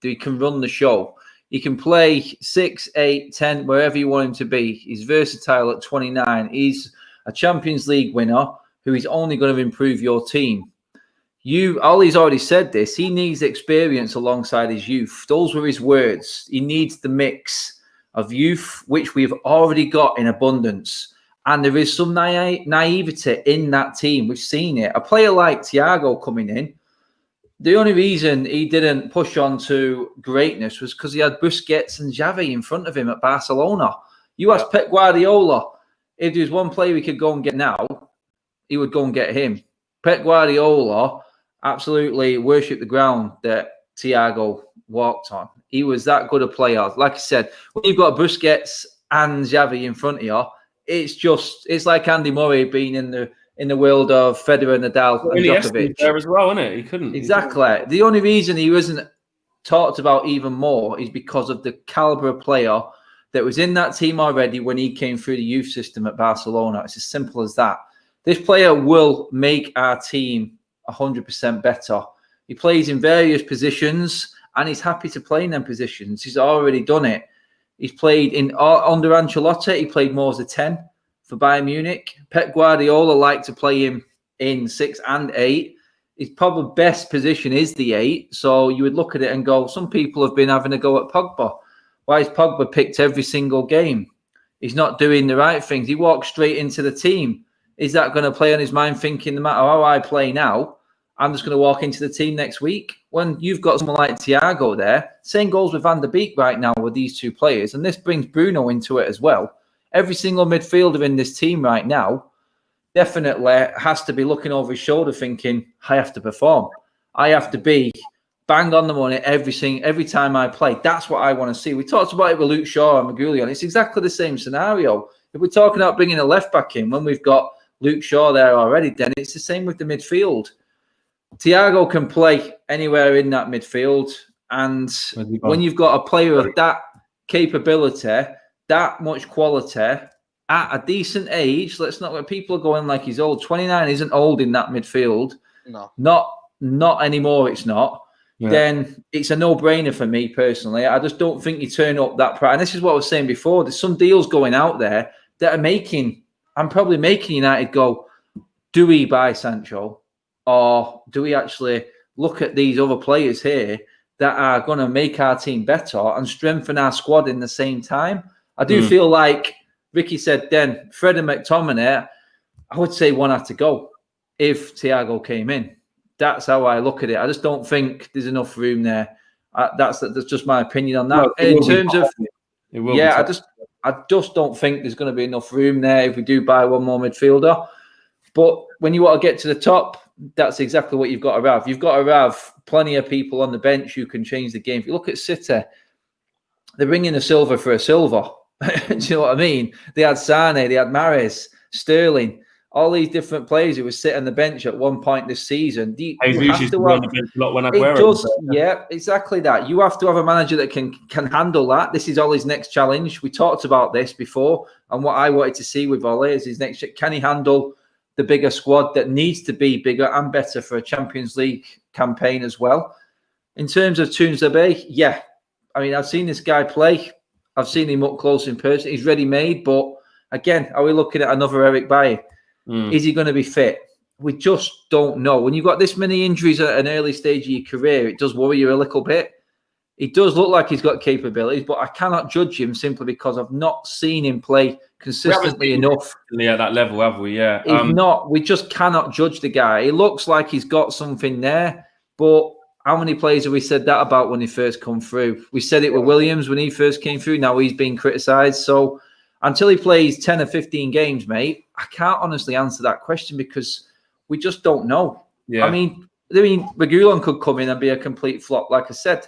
He can run the show. He can play 6, 8, 10, wherever you want him to be. He's versatile at 29. He's a Champions League winner who is only going to improve your team. Ollie's already said this. He needs experience alongside his youth. Those were his words. He needs the mix of youth, which we've already got in abundance. And there is some naivety in that team. We've seen it. A player like Thiago coming in, the only reason he didn't push on to greatness was because he had Busquets and Xavi in front of him at Barcelona. You ask Pep Guardiola, if there was one player we could go and get now, he would go and get him. Pep Guardiola absolutely worshipped the ground that Thiago walked on. He was that good a player. Like I said, when you've got Busquets and Xavi in front of you, it's like Andy Murray being in the world of Federer, Nadal, and Djokovic. There as well, isn't it? He couldn't. Exactly. The only reason he wasn't talked about even more is because of the caliber of player that was in that team already when he came through the youth system at Barcelona. It's as simple as that. This player will make our team 100% better. He plays in various positions, and he's happy to play in them positions. He's already done it. He's played under Ancelotti. He played more as a 10. For Bayern Munich. Pep Guardiola liked to play him in 6 and 8. His probably best position is the 8. So you would look at it and go, some people have been having a go at Pogba. Why is Pogba picked every single game? He's not doing the right things. He walks straight into the team. Is that going to play on his mind thinking, no matter how I play now, I'm just going to walk into the team next week? When you've got someone like Thiago there, same goes with Van der Beek right now with these two players. And this brings Bruno into it as well. Every single midfielder in this team right now definitely has to be looking over his shoulder thinking, I have to perform. I have to be bang on the money every time I play. That's what I want to see. We talked about it with Luke Shaw and Reguilon. It's exactly the same scenario. If we're talking about bringing a left back in when we've got Luke Shaw there already, then it's the same with the midfield. Thiago can play anywhere in that midfield. And when you've got a player of that capability, that much quality at a decent age. Let's not let people go in like he's old. 29 isn't old in that midfield. No, not anymore. It's not. Yeah. Then it's a no-brainer for me personally. I just don't think you turn up that price. And this is what I was saying before. There's some deals going out there that are making. I'm probably making United go, do we buy Sancho, or do we actually look at these other players here that are going to make our team better and strengthen our squad in the same time? I do feel like Ricky said then, Fred and McTominay, I would say one had to go if Thiago came in. That's how I look at it. I just don't think there's enough room there. That's just my opinion on that. No, in terms of, I just don't think there's going to be enough room there if we do buy one more midfielder. But when you want to get to the top, that's exactly what you've got to have. You've got to have plenty of people on the bench who can change the game. If you look at City, they're bringing a silver for a silver. Do you know what I mean? They had Sane, they had Mahrez, Sterling, all these different players who were sitting on the bench at one point this season. Yeah, exactly that. You have to have a manager that can handle that. This is Ollie's next challenge. We talked about this before, and what I wanted to see with Ollie is his next. Can he handle the bigger squad that needs to be bigger and better for a Champions League campaign as well? In terms of Tuanzebe, yeah. I mean, I've seen this guy play. I've seen him up close in person. He's ready-made, but again, are we looking at another Eric Bailly? Is he going to be fit? We just don't know. When you've got this many injuries at an early stage of your career, it does worry you a little bit. He does look like he's got capabilities, but I cannot judge him simply because I've not seen him play consistently enough. Yeah, that level, have we? Yeah. If not, we just cannot judge the guy. He looks like he's got something there, but how many players have we said that about when he first come through? We said it with Williams when he first came through. Now he's being criticised. So until he plays 10 or 15 games, mate, I can't honestly answer that question because we just don't know. Yeah. I mean, Reguilon could come in and be a complete flop, like I said.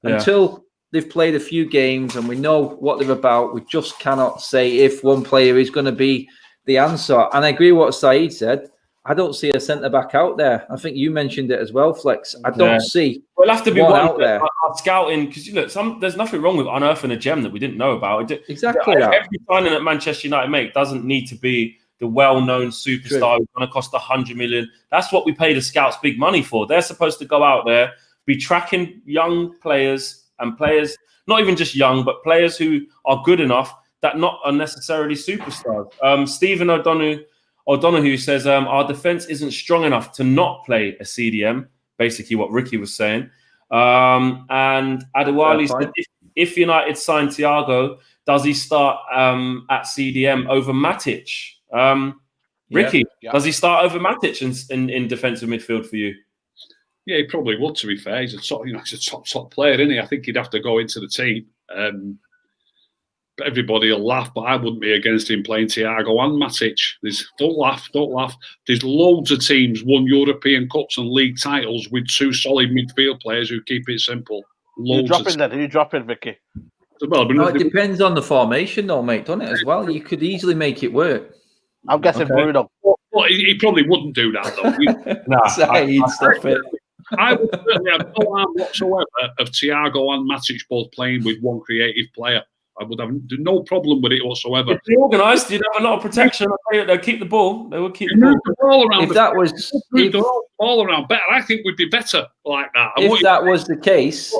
Yeah. Until they've played a few games and we know what they're about, we just cannot say if one player is going to be the answer. And I agree with what Saeed said. I don't see a centre-back out there. I think you mentioned it as well, Flex. I don't see it'll have to be one out there. Scouting, because look, there's nothing wrong with unearthing a gem that we didn't know about. Exactly. Every signing that Manchester United make doesn't need to be the well-known superstar who's going to cost 100 million. That's what we pay the scouts big money for. They're supposed to go out there, be tracking young players and players, not even just young, but players who are good enough that not are necessarily superstars. Stephen O'Donoghue says, our defense isn't strong enough to not play a CDM, basically what Ricky was saying. And Adewale said, if United sign Thiago, does he start at CDM over Matic? Ricky, does he start over Matic in defensive midfield for you? Yeah, he probably would, to be fair. He's a top player, isn't he? I think he'd have to go into the team. Everybody will laugh, but I wouldn't be against him playing Thiago and Matic. Don't laugh. There's loads of teams won European Cups and league titles with two solid midfield players who keep it simple. Who you dropping, Vicky? Well, it depends on the formation, though, mate, doesn't it? As well, you could easily make it work. I'm guessing Bruno. Well, he probably wouldn't do that, though. Stop it. I would certainly have no harm whatsoever of Thiago and Matic both playing with one creative player. I would have no problem with it whatsoever. If they're organised, you'd have a lot of protection. They'll keep the ball. They would keep the ball around. If that was the ball around better, I think we'd be better like that. If that was the case,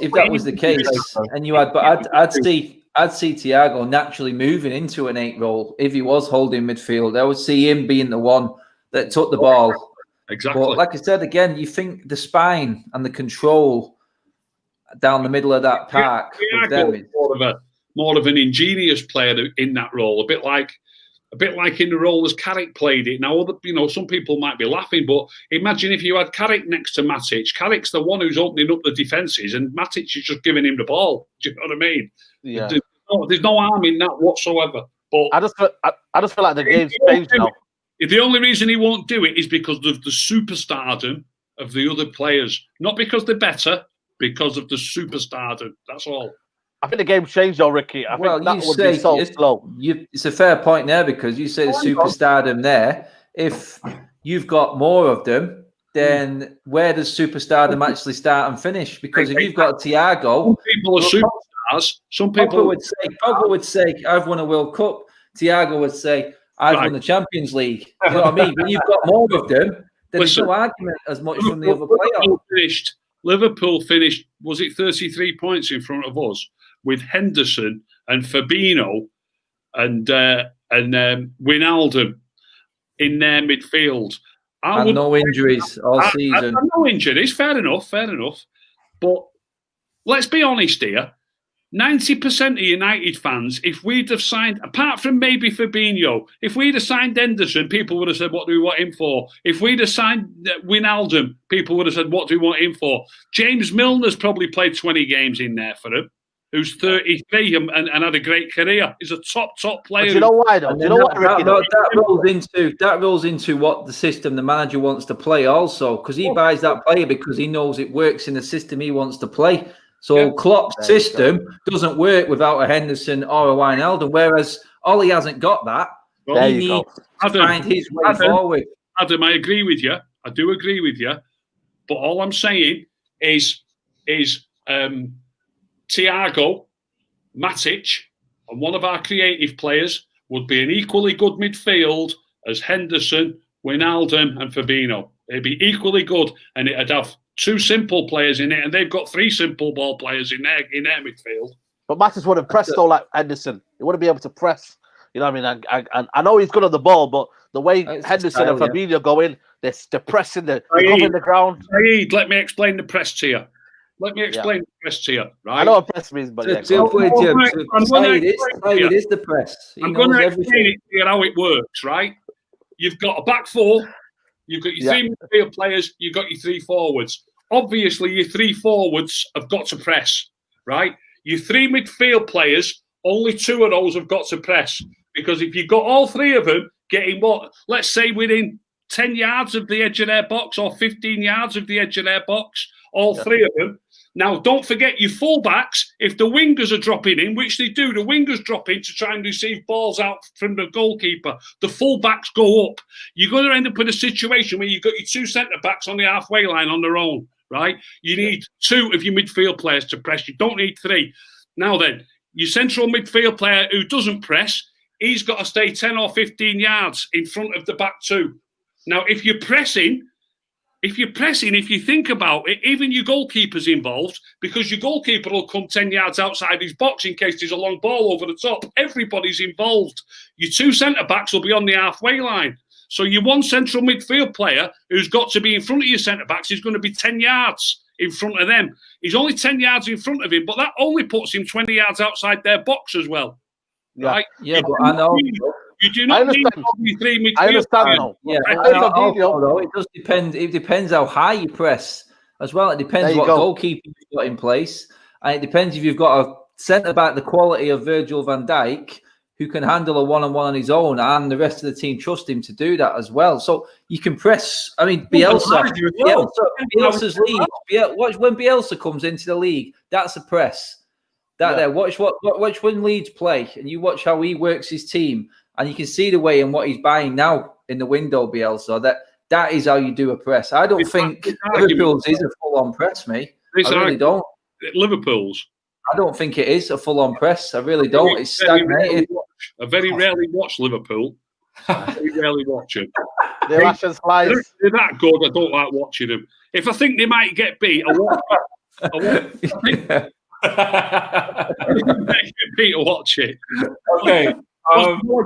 and you had, but I'd see Thiago naturally moving into an 8 role if he was holding midfield. I would see him being the one that took the ball. Exactly. But like I said again, you think the spine and the control down the middle of that park with them is more of an ingenious player in that role, a bit like in the role as Carrick played it. Now, some people might be laughing, but imagine if you had Carrick next to Matic. Carrick's the one who's opening up the defences, and Matic is just giving him the ball. Do you know what I mean? Yeah. There's no harm in that whatsoever. But I just feel like the game's changed now. The only reason he won't do it is because of the superstardom of the other players, not because they're better, because of the superstardom. That's all. I think the game's changed though, Ricky. I think that would be so slow. It's a fair point there because you say the superstardom there. If you've got more of them, then where does superstardom actually start and finish? Because if you've got Thiago, people are superstars stars. Some people Pogba would say, I've won a World Cup. Thiago would say, I've won the Champions League. You know what I mean? When you've got more of them, then there's no argument as much from the other players. Liverpool finished, was it 33 points in front of us with Henderson and Fabinho and Wijnaldum in their midfield. And no injuries all season. No injuries, fair enough. But let's be honest here. 90% of United fans, if we'd have signed, apart from maybe Fabinho, if we'd have signed Henderson, people would have said, what do we want him for? If we'd have signed Wijnaldum, people would have said, what do we want him for? James Milner's probably played 20 games in there for him, who's 33 and had a great career. He's a top player. But you know why, though? That rolls into what the system the manager wants to play also, because he buys that player because he knows it works in the system he wants to play. So Klopp's system doesn't work without a Henderson or a Wijnaldum, whereas Ollie hasn't got that. He needs to find his way forward. Adam, I agree with you. I do agree with you. But all I'm saying is Thiago, Matic, and one of our creative players would be an equally good midfield as Henderson, Wijnaldum, and Fabinho. It'd be equally good, and it'd have two simple players in it, and they've got three simple ball players in their midfield. But Matis would have pressed though like Henderson. He wouldn't be able to press. You know what I mean? I know he's good on the ball, but the way Henderson and Fabinho go in, they're pressing, they're covering the ground. Let me explain the press to you. Right? I know what press means, but it is the press. I'm going to explain it to you how it works, right? You've got a back four. You've got your three midfield players, you've got your three forwards. Obviously, your three forwards have got to press, right? Your three midfield players, only two of those have got to press. Because if you've got all three of them getting let's say within 10 yards of the edge of their box or 15 yards of the edge of their box, all three of them. Now, don't forget your fullbacks. If the wingers are dropping in, which they do, the wingers drop in to try and receive balls out from the goalkeeper. The fullbacks go up. You're going to end up in a situation where you've got your two centre-backs on the halfway line on their own, right? You need two of your midfield players to press. You don't need three. Now then, your central midfield player who doesn't press, he's got to stay 10 or 15 yards in front of the back two. Now, if you're pressing, if you think about it, even your goalkeeper's involved, because your goalkeeper will come 10 yards outside his box in case there's a long ball over the top. Everybody's involved. Your two centre-backs will be on the halfway line. So your one central midfield player who's got to be in front of your centre-backs is going to be 10 yards in front of them. He's only 10 yards in front of him, but that only puts him 20 yards outside their box as well. Right? Yeah, but I know... You do not need three midfield. I understand now. Yeah, it does depend. It depends how high you press as well. It depends what goalkeeper you've got in place, and it depends if you've got a centre back the quality of Virgil van Dijk who can handle a one-on-one on his own, and the rest of the team trust him to do that as well. So you can press. I mean, Bielsa's league. Watch when Bielsa comes into the league. That's a press. Watch when Leeds play, and you watch how he works his team. And you can see the way in what he's buying now in the window, Bielsa. That is how you do a press. I don't think Liverpool's is a full-on press, mate. I really don't. Liverpool's? I don't think it is a full-on press. I really don't. It's stagnated. I very rarely watch Liverpool. I very rarely watch them. They're that good. I don't like watching them. If I think they might get beat, I watch it. I watch it. Okay.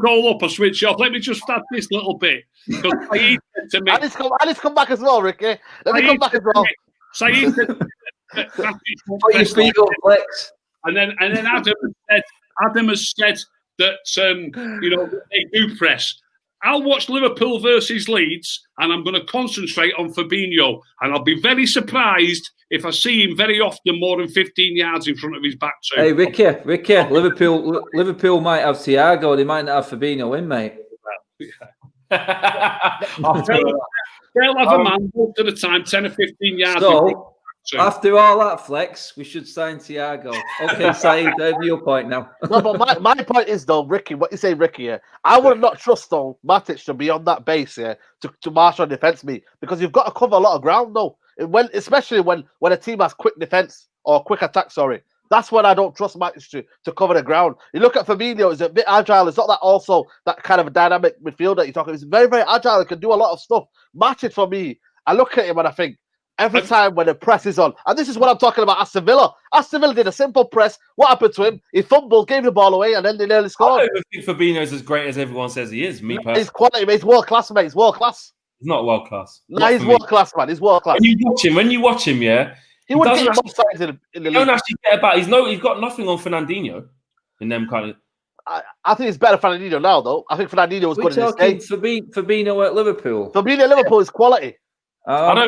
Goal up or switch off. Let me just start this little bit. Saeed said to me, Alice come back as well, Ricky. Let me come back as well. Saeed said, put your feet up, Flex. And then Adam has said that they do press. I'll watch Liverpool versus Leeds, and I'm going to concentrate on Fabinho, and I'll be very surprised if I see him very often more than 15 yards in front of his back two. Hey, Ricky, Liverpool might have Thiago, they might not have Fabinho in, mate. They'll have a man most of the time, 10 or 15 yards. So, after all that, Flex, we should sign Thiago. Okay, Saeed, there's your point now. No, but my point is, though, Ricky, what you say, Ricky, I would not trust, though, Matic to be on that base here to march on defence me, because you've got to cover a lot of ground, though. Especially when a team has quick defence or quick attack, That's when I don't trust Matic to cover the ground. You look at Fabinho; he's a bit agile. It's not that kind of a dynamic midfielder you're talking. He's very, very agile. He can do a lot of stuff. Matic, for me, I look at him and I think every time when the press is on, and this is what I'm talking about. Aston Villa did a simple press. What happened to him? He fumbled, gave the ball away, and then they nearly scored. I don't think Fabinho's as great as everyone says he is. Me personally, he's quality. Mate. He's world class, mate. He's world class. He's not world class. No, he's world class, man. He's world class. When you watch him, yeah, he wouldn't get both sides in the league. Don't actually get about. He's got nothing on Fernandinho in them kind of. I think it's better Fernandinho now, though. I think Fernandinho was good in his day. Fabinho at Liverpool. Fabinho at Liverpool is quality. I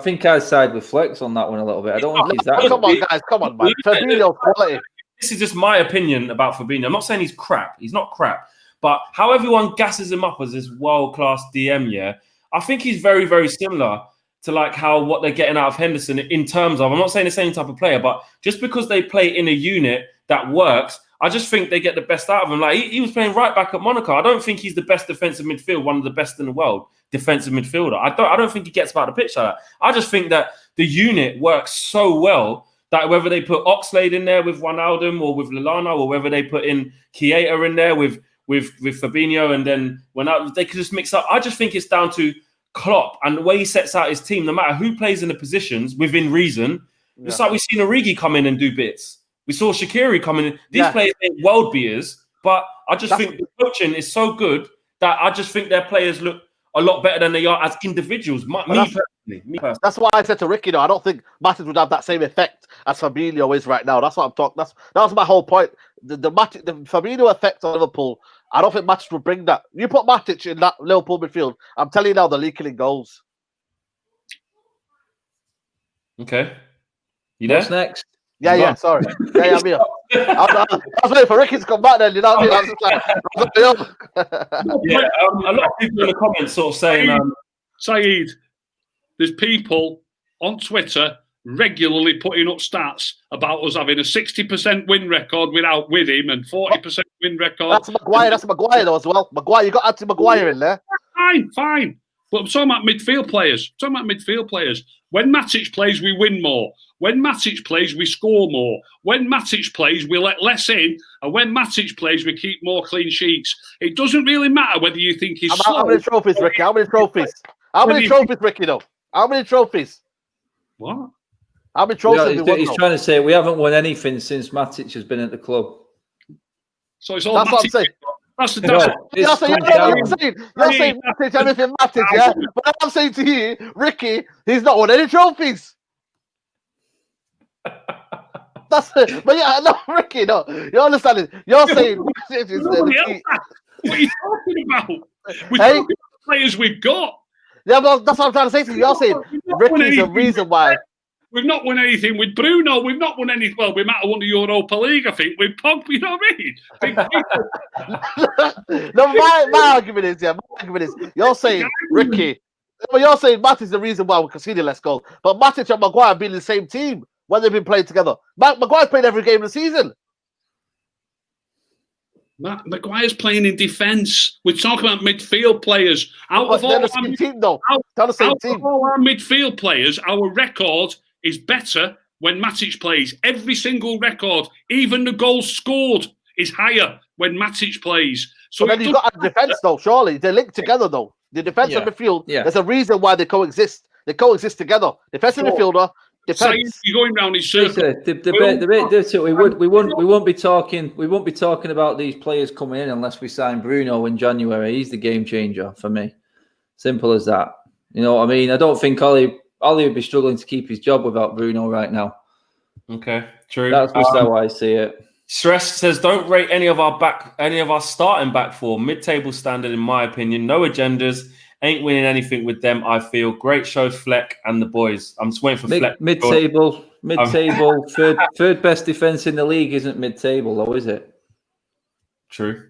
think I side with Flex on that one a little bit. I don't think he's that. Come on, guys. Come on, man. Fabinho's quality. This is just my opinion about Fabinho. I'm not saying he's crap. He's not crap. But how everyone gasses him up as this world-class DM, yeah, I think he's very, very similar to like what they're getting out of Henderson in terms of, I'm not saying the same type of player, but just because they play in a unit that works, I just think they get the best out of him. Like he was playing right back at Monaco. I don't think he's the best defensive midfield, one of the best in the world defensive midfielder. I don't think he gets about the pitch like that. I just think that the unit works so well that whether they put Oxlade in there with Wijnaldum or with Lallana, or whether they put in Keita in there with Fabinho, and then they could just mix up. I just think it's down to Klopp and the way he sets out his team, no matter who plays in the positions within reason. Yeah. It's like we've seen Origi come in and do bits. We saw Shaqiri come in. These players ain't world beaters, but I just think the coaching is so good that I just think their players look a lot better than they are as individuals. Me personally. That's why I said to Ricky, I don't think Matic would have that same effect as Fabinho is right now. That's what I'm talking. That's my whole point. The Fabinho effect on Liverpool, I don't think Matic will bring that. You put Matic in that Liverpool midfield, I'm telling you now, they're leaking in goals. Okay. You there? What's next? Yeah, sorry. Yeah, I'm here. I was waiting for Ricky to come back then, you know what I mean? I was just like, a lot of people in the comments sort of saying... Saeed, there's people on Twitter regularly putting up stats about us having a 60% win record with him and 40% win record. That's Maguire though as well. Maguire, you got Anthony Maguire in there. Fine. But I'm talking about midfield players. When Matic plays, we win more. When Matic plays, we score more. When Matic plays, we let less in. And when Matic plays, we keep more clean sheets. It doesn't really matter whether you think he's slow. How many trophies, Ricky? How many trophies? How many trophies, Ricky, though? How many trophies? What? How many trophies? He's trying to say we haven't won anything since Matic has been at the club. So it's all That's Matic. what I'm saying. You're saying Matic, everything Matic, yeah? But I'm saying to you, Ricky, he's not won any trophies. That's it. But yeah, no, Ricky, no. You understand it? You're saying Matic is the key. What are you talking about? We're talking about players we've got. Yeah, but that's what I'm trying to say to you. You're saying Ricky's the reason why. We've not won anything with Bruno. We've not won any. Well, we might have won the Europa League, I think, with Pogba. You know what I mean? No, my argument is, you're saying Ricky. But you're saying Matic is the reason why we conceded less goals. But Matic and Maguire have been in the same team when they've been playing together. Maguire's played every game of the season. Maguire's playing in defence. We're talking about midfield players. Out of all our midfield players, our record is better when Matic plays. Every single record, even the goals scored, is higher when Matic plays. So then you've got a defence, though, surely. They're linked together, though. The defence and midfield, there's a reason why they coexist. They coexist together. Defensive midfielder, defence. You're going round in circles. We won't be talking about these players coming in unless we sign Bruno in January. He's the game changer for me. Simple as that. You know what I mean? I don't think Ollie would be struggling to keep his job without Bruno right now. Okay, true. That's just how I see it. Stress says, don't rate any of our starting back four. Mid-table standard, in my opinion. No agendas. Ain't winning anything with them, I feel. Great show, Fleck and the boys. I'm just waiting for Fleck. Mid-table. Third best defence in the league isn't mid-table, though, is it? True.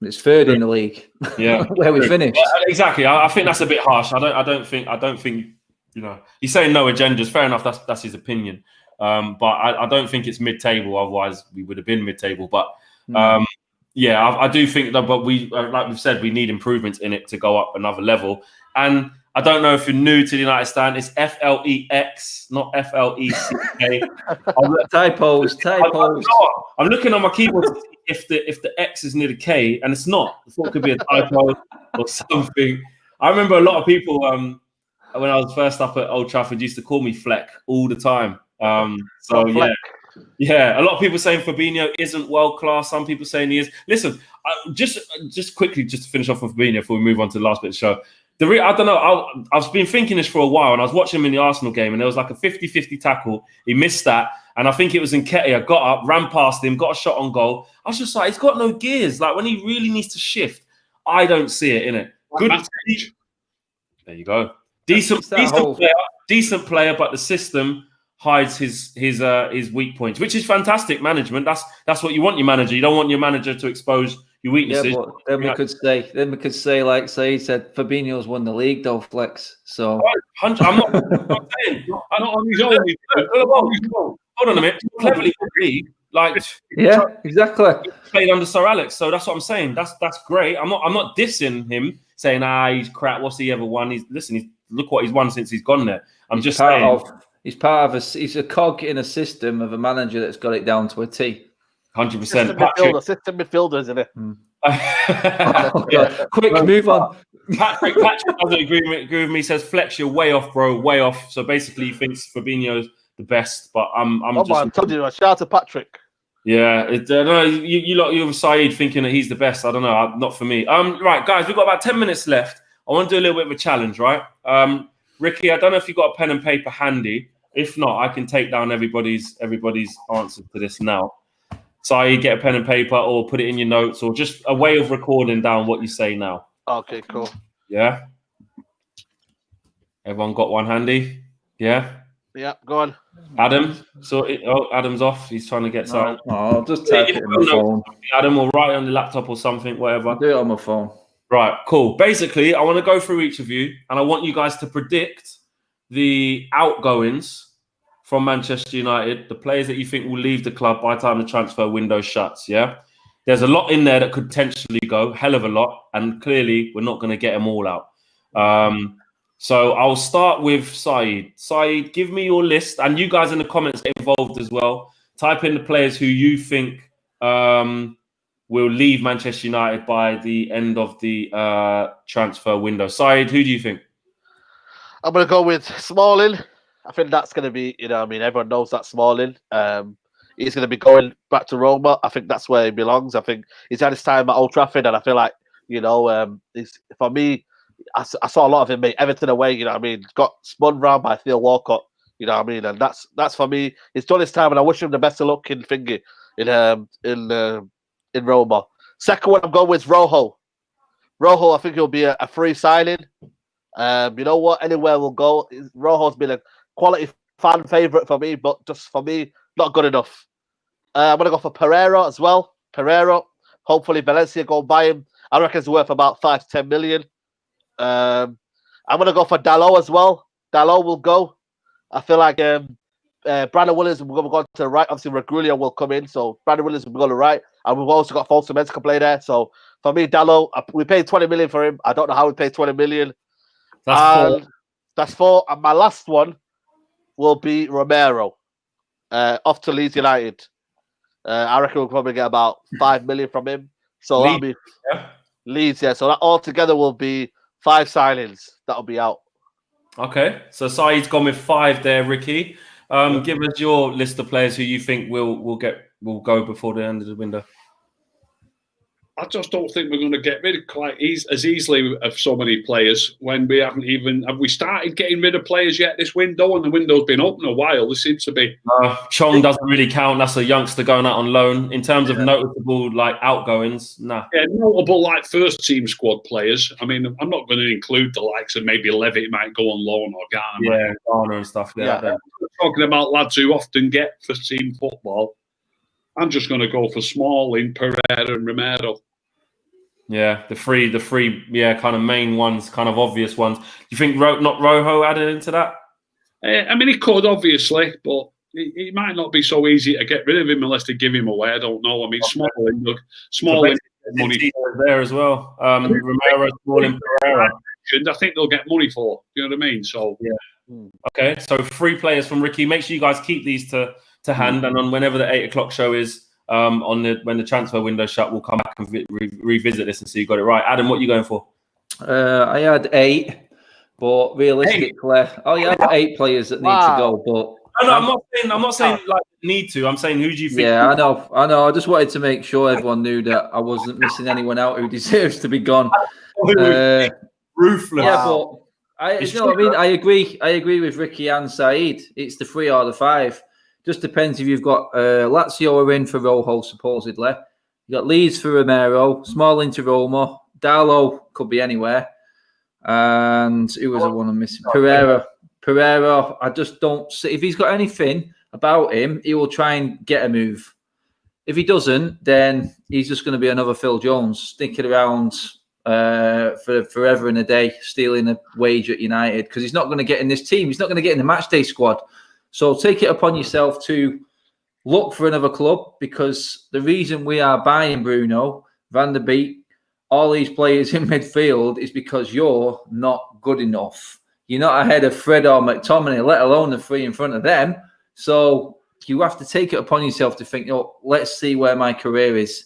It's third in the league. Yeah. Where we finished. Exactly. I think that's a bit harsh. I don't think, you know, he's saying no agendas. Fair enough. That's his opinion. But I don't think it's mid-table. Otherwise, we would have been mid-table. But I do think that. But we, like we've said, we need improvements in it to go up another level. And I don't know if you're new to the United stand. It's FLEX, not FLECK. Typos. I'm looking on my keyboard to see if the X is near the K, and it's not. I thought it could be a typo or something. I remember a lot of people when I was first up at Old Trafford used to call me Fleck all the time. Yeah. A lot of people saying Fabinho isn't world class. Some people saying he is. Listen, just quickly, just to finish off with Fabinho before we move on to the last bit of the show. I don't know. I've been thinking this for a while, and I was watching him in the Arsenal game, and there was like a 50-50 tackle. He missed that, and I think it was Nketiah. Got up, ran past him, got a shot on goal. I was just like, he's got no gears. Like when he really needs to shift, I don't see it in it. Good. There you go. Decent player, but the system hides his weak points, which is fantastic management. That's what you want your manager. You don't want your manager to expose your weaknesses. Yeah, but then we could say, like Saeed said, Fabinho's won the league though, Flex. So I'm not saying not on his own. Hold on a minute. Cleverly won the league. Like exactly. He played under Sir Alex, so that's what I'm saying. That's great. I'm not dissing him, saying he's crap. What's he ever won? Look what he's won since he's gone there. He's a cog in a system of a manager that's got it down to a T. 100%. System midfielder, isn't it? Quick, move on. Patrick doesn't agree with me. Says Flex, you're way off, bro, way off. So basically, he thinks Fabinho's the best, but I'm told you. Shout out to Patrick. Yeah, no, you're Saeed thinking that he's the best. I don't know, not for me. Right, guys, we've got about 10 minutes left. I want to do a little bit of a challenge, right? Ricky, I don't know if you've got a pen and paper handy. If not, I can take down everybody's answer to this now. So you get a pen and paper or put it in your notes or just a way of recording down what you say now. Okay, cool. Yeah? Everyone got one handy? Yeah? Yeah, go on. Adam? Adam's off. He's trying to get something. I'll just type it in my phone. Adam will write it on the laptop or something, whatever. I'll do it on my phone. Right, cool. Basically, I want to go through each of you and I want you guys to predict the outgoings from Manchester United, the players that you think will leave the club by the time the transfer window shuts, yeah? There's a lot in there that could potentially go, hell of a lot, and clearly we're not going to get them all out. So I'll start with Saeed. Saeed, give me your list, and you guys in the comments get involved as well. Type in the players who you think will leave Manchester United by the end of the transfer window. Saeed, who do you think? I'm going to go with Smalling. I think that's going to be, everyone knows that Smalling. He's going to be going back to Roma. I think that's where he belongs. I think he's had his time at Old Trafford, and I feel like, for me, I saw a lot of him make Everton away. Got spun round by Theo Walcott. And that's for me. He's done his time, and I wish him the best of luck in Roma. Second one I'm going with Rojo. Rojo, I think he'll be a free signing. You know what? Anywhere we'll go, Rojo's been a quality fan favourite for me, but just for me, not good enough. I'm going to go for Pereira as well. Pereira, hopefully Valencia go buy him. I reckon it's worth about 5 to 10 million. I'm going to go for Dalot as well. Dalot will go. I feel like Brandon Williams will go to the right. Obviously, Reguilon will come in, so Brandon Williams will go to the right. And we've also got Fosu Mensah play there. So for me, Dalot, we paid 20 million for him. I don't know how we paid 20 million. That's four. And my last one will be Romero, off to Leeds United. I reckon we'll probably get about 5 million from him. So that'll be Leeds, yeah. So that altogether will be 5 signings that'll be out. Okay, so Saeed's gone with 5 there, Ricky. Give us your list of players who you think will go before the end of the window. I just don't think we're going to get rid of quite as easily of so many players when we have we started getting rid of players yet this window, and the window's been open a while. There seems to be. Chong doesn't really count. That's a youngster going out on loan. In terms of noticeable outgoings, nah. Yeah, notable first team squad players. I mean, I'm not going to include the likes of maybe Levitt might go on loan or Garner. Yeah, Garner and stuff. Yeah. I'm talking about lads who often get first team football. I'm just going to go for Smalling, Pereira, and Romero. Yeah, the three, kind of main ones, kind of obvious ones. Do you think not Rojo added into that? I mean, he could, obviously, but it might not be so easy to get rid of him unless they give him away. I don't know. I mean, Smalling money there as well. Romero, Smalling, Pereira. I think they'll get money for. You know what I mean? So yeah. Okay, so 3 players from Ricky. Make sure you guys keep these to hand, and on whenever the 8 o'clock show is when the transfer window shut, we'll come back and revisit this and see you got it right. Adam, what are you going for? I had 8, but realistically, I've got 8 players that need to go. But no, I'm not saying like need to. I'm saying who do you think? Yeah, I know. I just wanted to make sure everyone knew that I wasn't missing anyone out who deserves to be gone. Ruthless. Yeah, but I agree with Ricky and Saeed. It's the 3 or the 5. Just depends if you've got Lazio are in for Rojo, supposedly. You got Leeds for Romero, Smalling to Roma, Darlow could be anywhere, and who was the one I'm missing? Pereira. I just don't see if he's got anything about him. He will try and get a move. If he doesn't, then he's just going to be another Phil Jones sticking around for forever and a day, stealing a wage at United because he's not going to get in this team. He's not going to get in the matchday squad. So take it upon yourself to look for another club, because the reason we are buying Bruno, Van der Beek, all these players in midfield is because you're not good enough. You're not ahead of Fred or McTominay, let alone the 3 in front of them. So you have to take it upon yourself to think, let's see where my career is.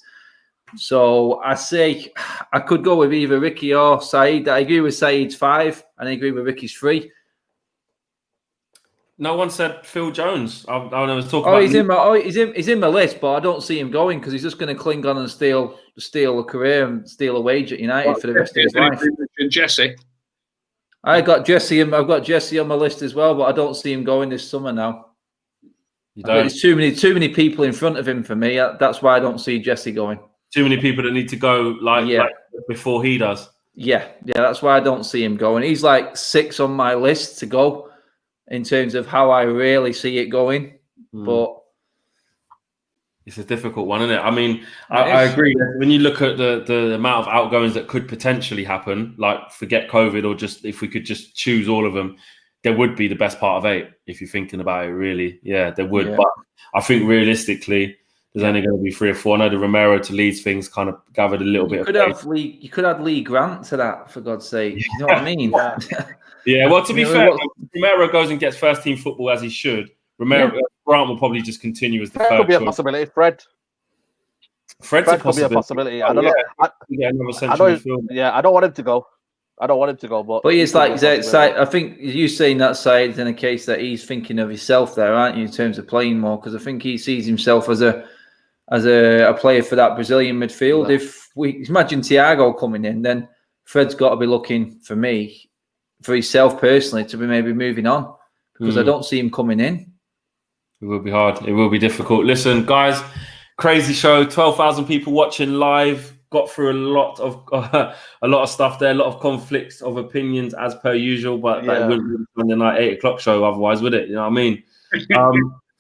So I say I could go with either Ricky or Saeed. I agree with Saeed's 5, and I agree with Ricky's 3. No one said Phil Jones. I was talking about. He's in my list, but I don't see him going because he's just going to cling on and steal a career and steal a wage at United for the rest of his life. Jesse, I've got Jesse on my list as well, but I don't see him going this summer now. You don't. There's too many people in front of him for me. That's why I don't see Jesse going. Too many people that need to go like before he does. Yeah, that's why I don't see him going. He's like 6 on my list to go in terms of how I really see it going. But it's a difficult one, isn't it? I mean, I agree. When you look at the amount of outgoings that could potentially happen, like forget COVID, or just if we could just choose all of them, there would be the best part of 8 if you're thinking about it. Really, yeah, there would. Yeah. But I think realistically, there's only going to be 3 or 4. I know the Romero to Leeds thing's kind of gathered a little bit. You could add Lee Grant to that, for God's sake. You know what I mean? Yeah. Well, to be fair, Romero goes and gets first team football as he should. Grant will probably just continue as the third. Could be a possibility. Fred could be a possibility. I don't know. I don't want him to go. But it's like I think you saying that side is in a case that he's thinking of himself there, aren't you, in terms of playing more? Because I think he sees himself as a player for that Brazilian midfield. Yeah. If we imagine Thiago coming in, then Fred's got to be looking for himself personally to be maybe moving on, because I don't see him coming in. It will be hard. It will be difficult. Listen, guys, crazy show. 12,000 people watching live. Got through a lot of stuff there, a lot of conflicts of opinions as per usual, but that wouldn't be on the night 8 o'clock show otherwise, would it? You know what I mean?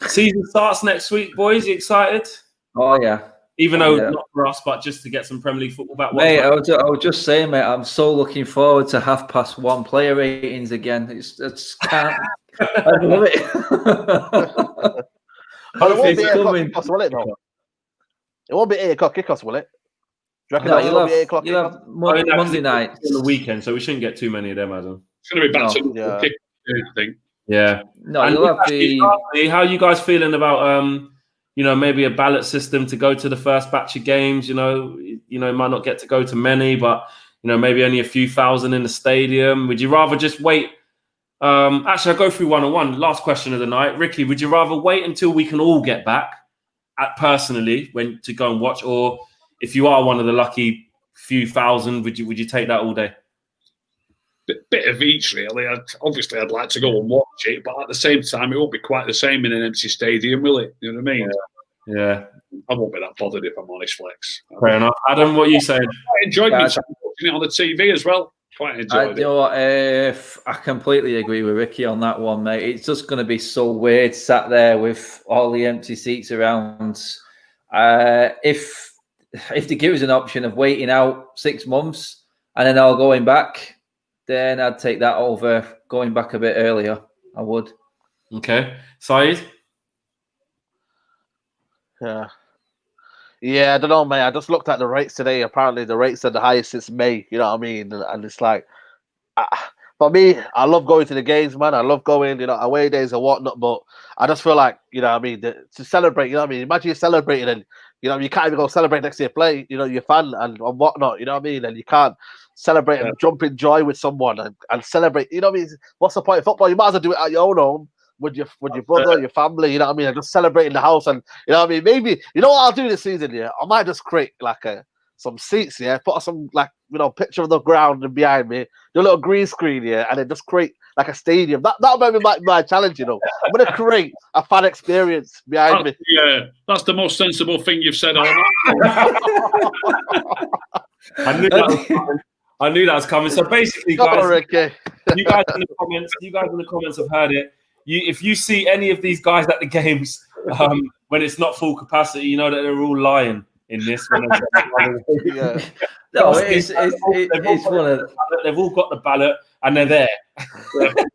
Season starts next week, boys. You excited? Oh yeah. Even though not for us, but just to get some Premier League football back. Mate, I was just saying, mate, I'm so looking forward to 1:30 player ratings again. It's can't. I love it. But it won't be 8 o'clock kickoffs, will it? No. It won't be 8 o'clock kickoffs, will it? Do you reckon you'll have Monday night on the weekend, so we shouldn't get too many of them, Adam. It's going to be back to kick, I think. Yeah. No, you'll have how are you guys feeling about maybe a ballot system to go to the first batch of games? You might not get to go to many, but maybe only a few thousand in the stadium. Would you rather just wait? Actually, I'll go through one-on-one. Last question of the night. Ricky, would you rather wait until we can all get back personally to go and watch, or if you are one of the lucky few thousand, would you take that all day? Bit of each, really. I'd like to go and watch it, but at the same time, it won't be quite the same in an empty stadium, will it? You know what I mean? Yeah. I won't be that bothered if I'm honest, Flex. Fair enough. Adam, what are you saying? I enjoyed watching it on the TV as well. Quite enjoyed it. You know what? I completely agree with Ricky on that one, mate. It's just going to be so weird sat there with all the empty seats around. If they give us an option of waiting out 6 months and then all going back, then I'd take that over going back a bit earlier. I would. Okay. Saeed? Yeah, I don't know, mate. I just looked at the rates today. Apparently, the rates are the highest since May. You know what I mean? And it's like, for me, I love going to the games, man. I love going, away days and whatnot. But I just feel like, to celebrate, imagine you're celebrating and, you can't even go celebrate next to your play, your fan and whatnot, and you can't celebrate and jump in joy with someone and celebrate, what's the point of football? You might as well do it at your own home with your brother, your family, and just celebrate in the house. And, maybe, what I'll do this season, I might just create like some seats, put some picture of the ground and behind me, do a little green screen, and then just create like a stadium. That'll be my challenge, I'm gonna create a fan experience behind me. Yeah, that's the most sensible thing you've said all night. I knew that was coming. So basically, guys, you guys in the comments have heard it. If you see any of these guys at the games when it's not full capacity, you know that they're all lying in this one. Yeah. No, it's one of. They've all got the ballot and they're there.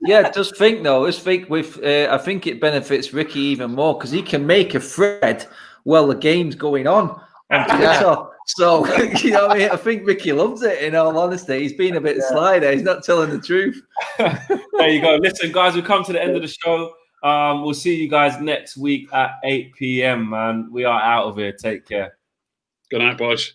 Yeah, just think though. Let's think with. I think it benefits Ricky even more because he can make a thread while the game's going on Twitter. Yeah. So I think Ricky loves it. In all honesty, he's been a bit sly there. He's not telling the truth. There you go. Listen, guys, we've come to the end of the show. We'll see you guys next week at 8 p.m. Man, we are out of here. Take care. Good night, boys.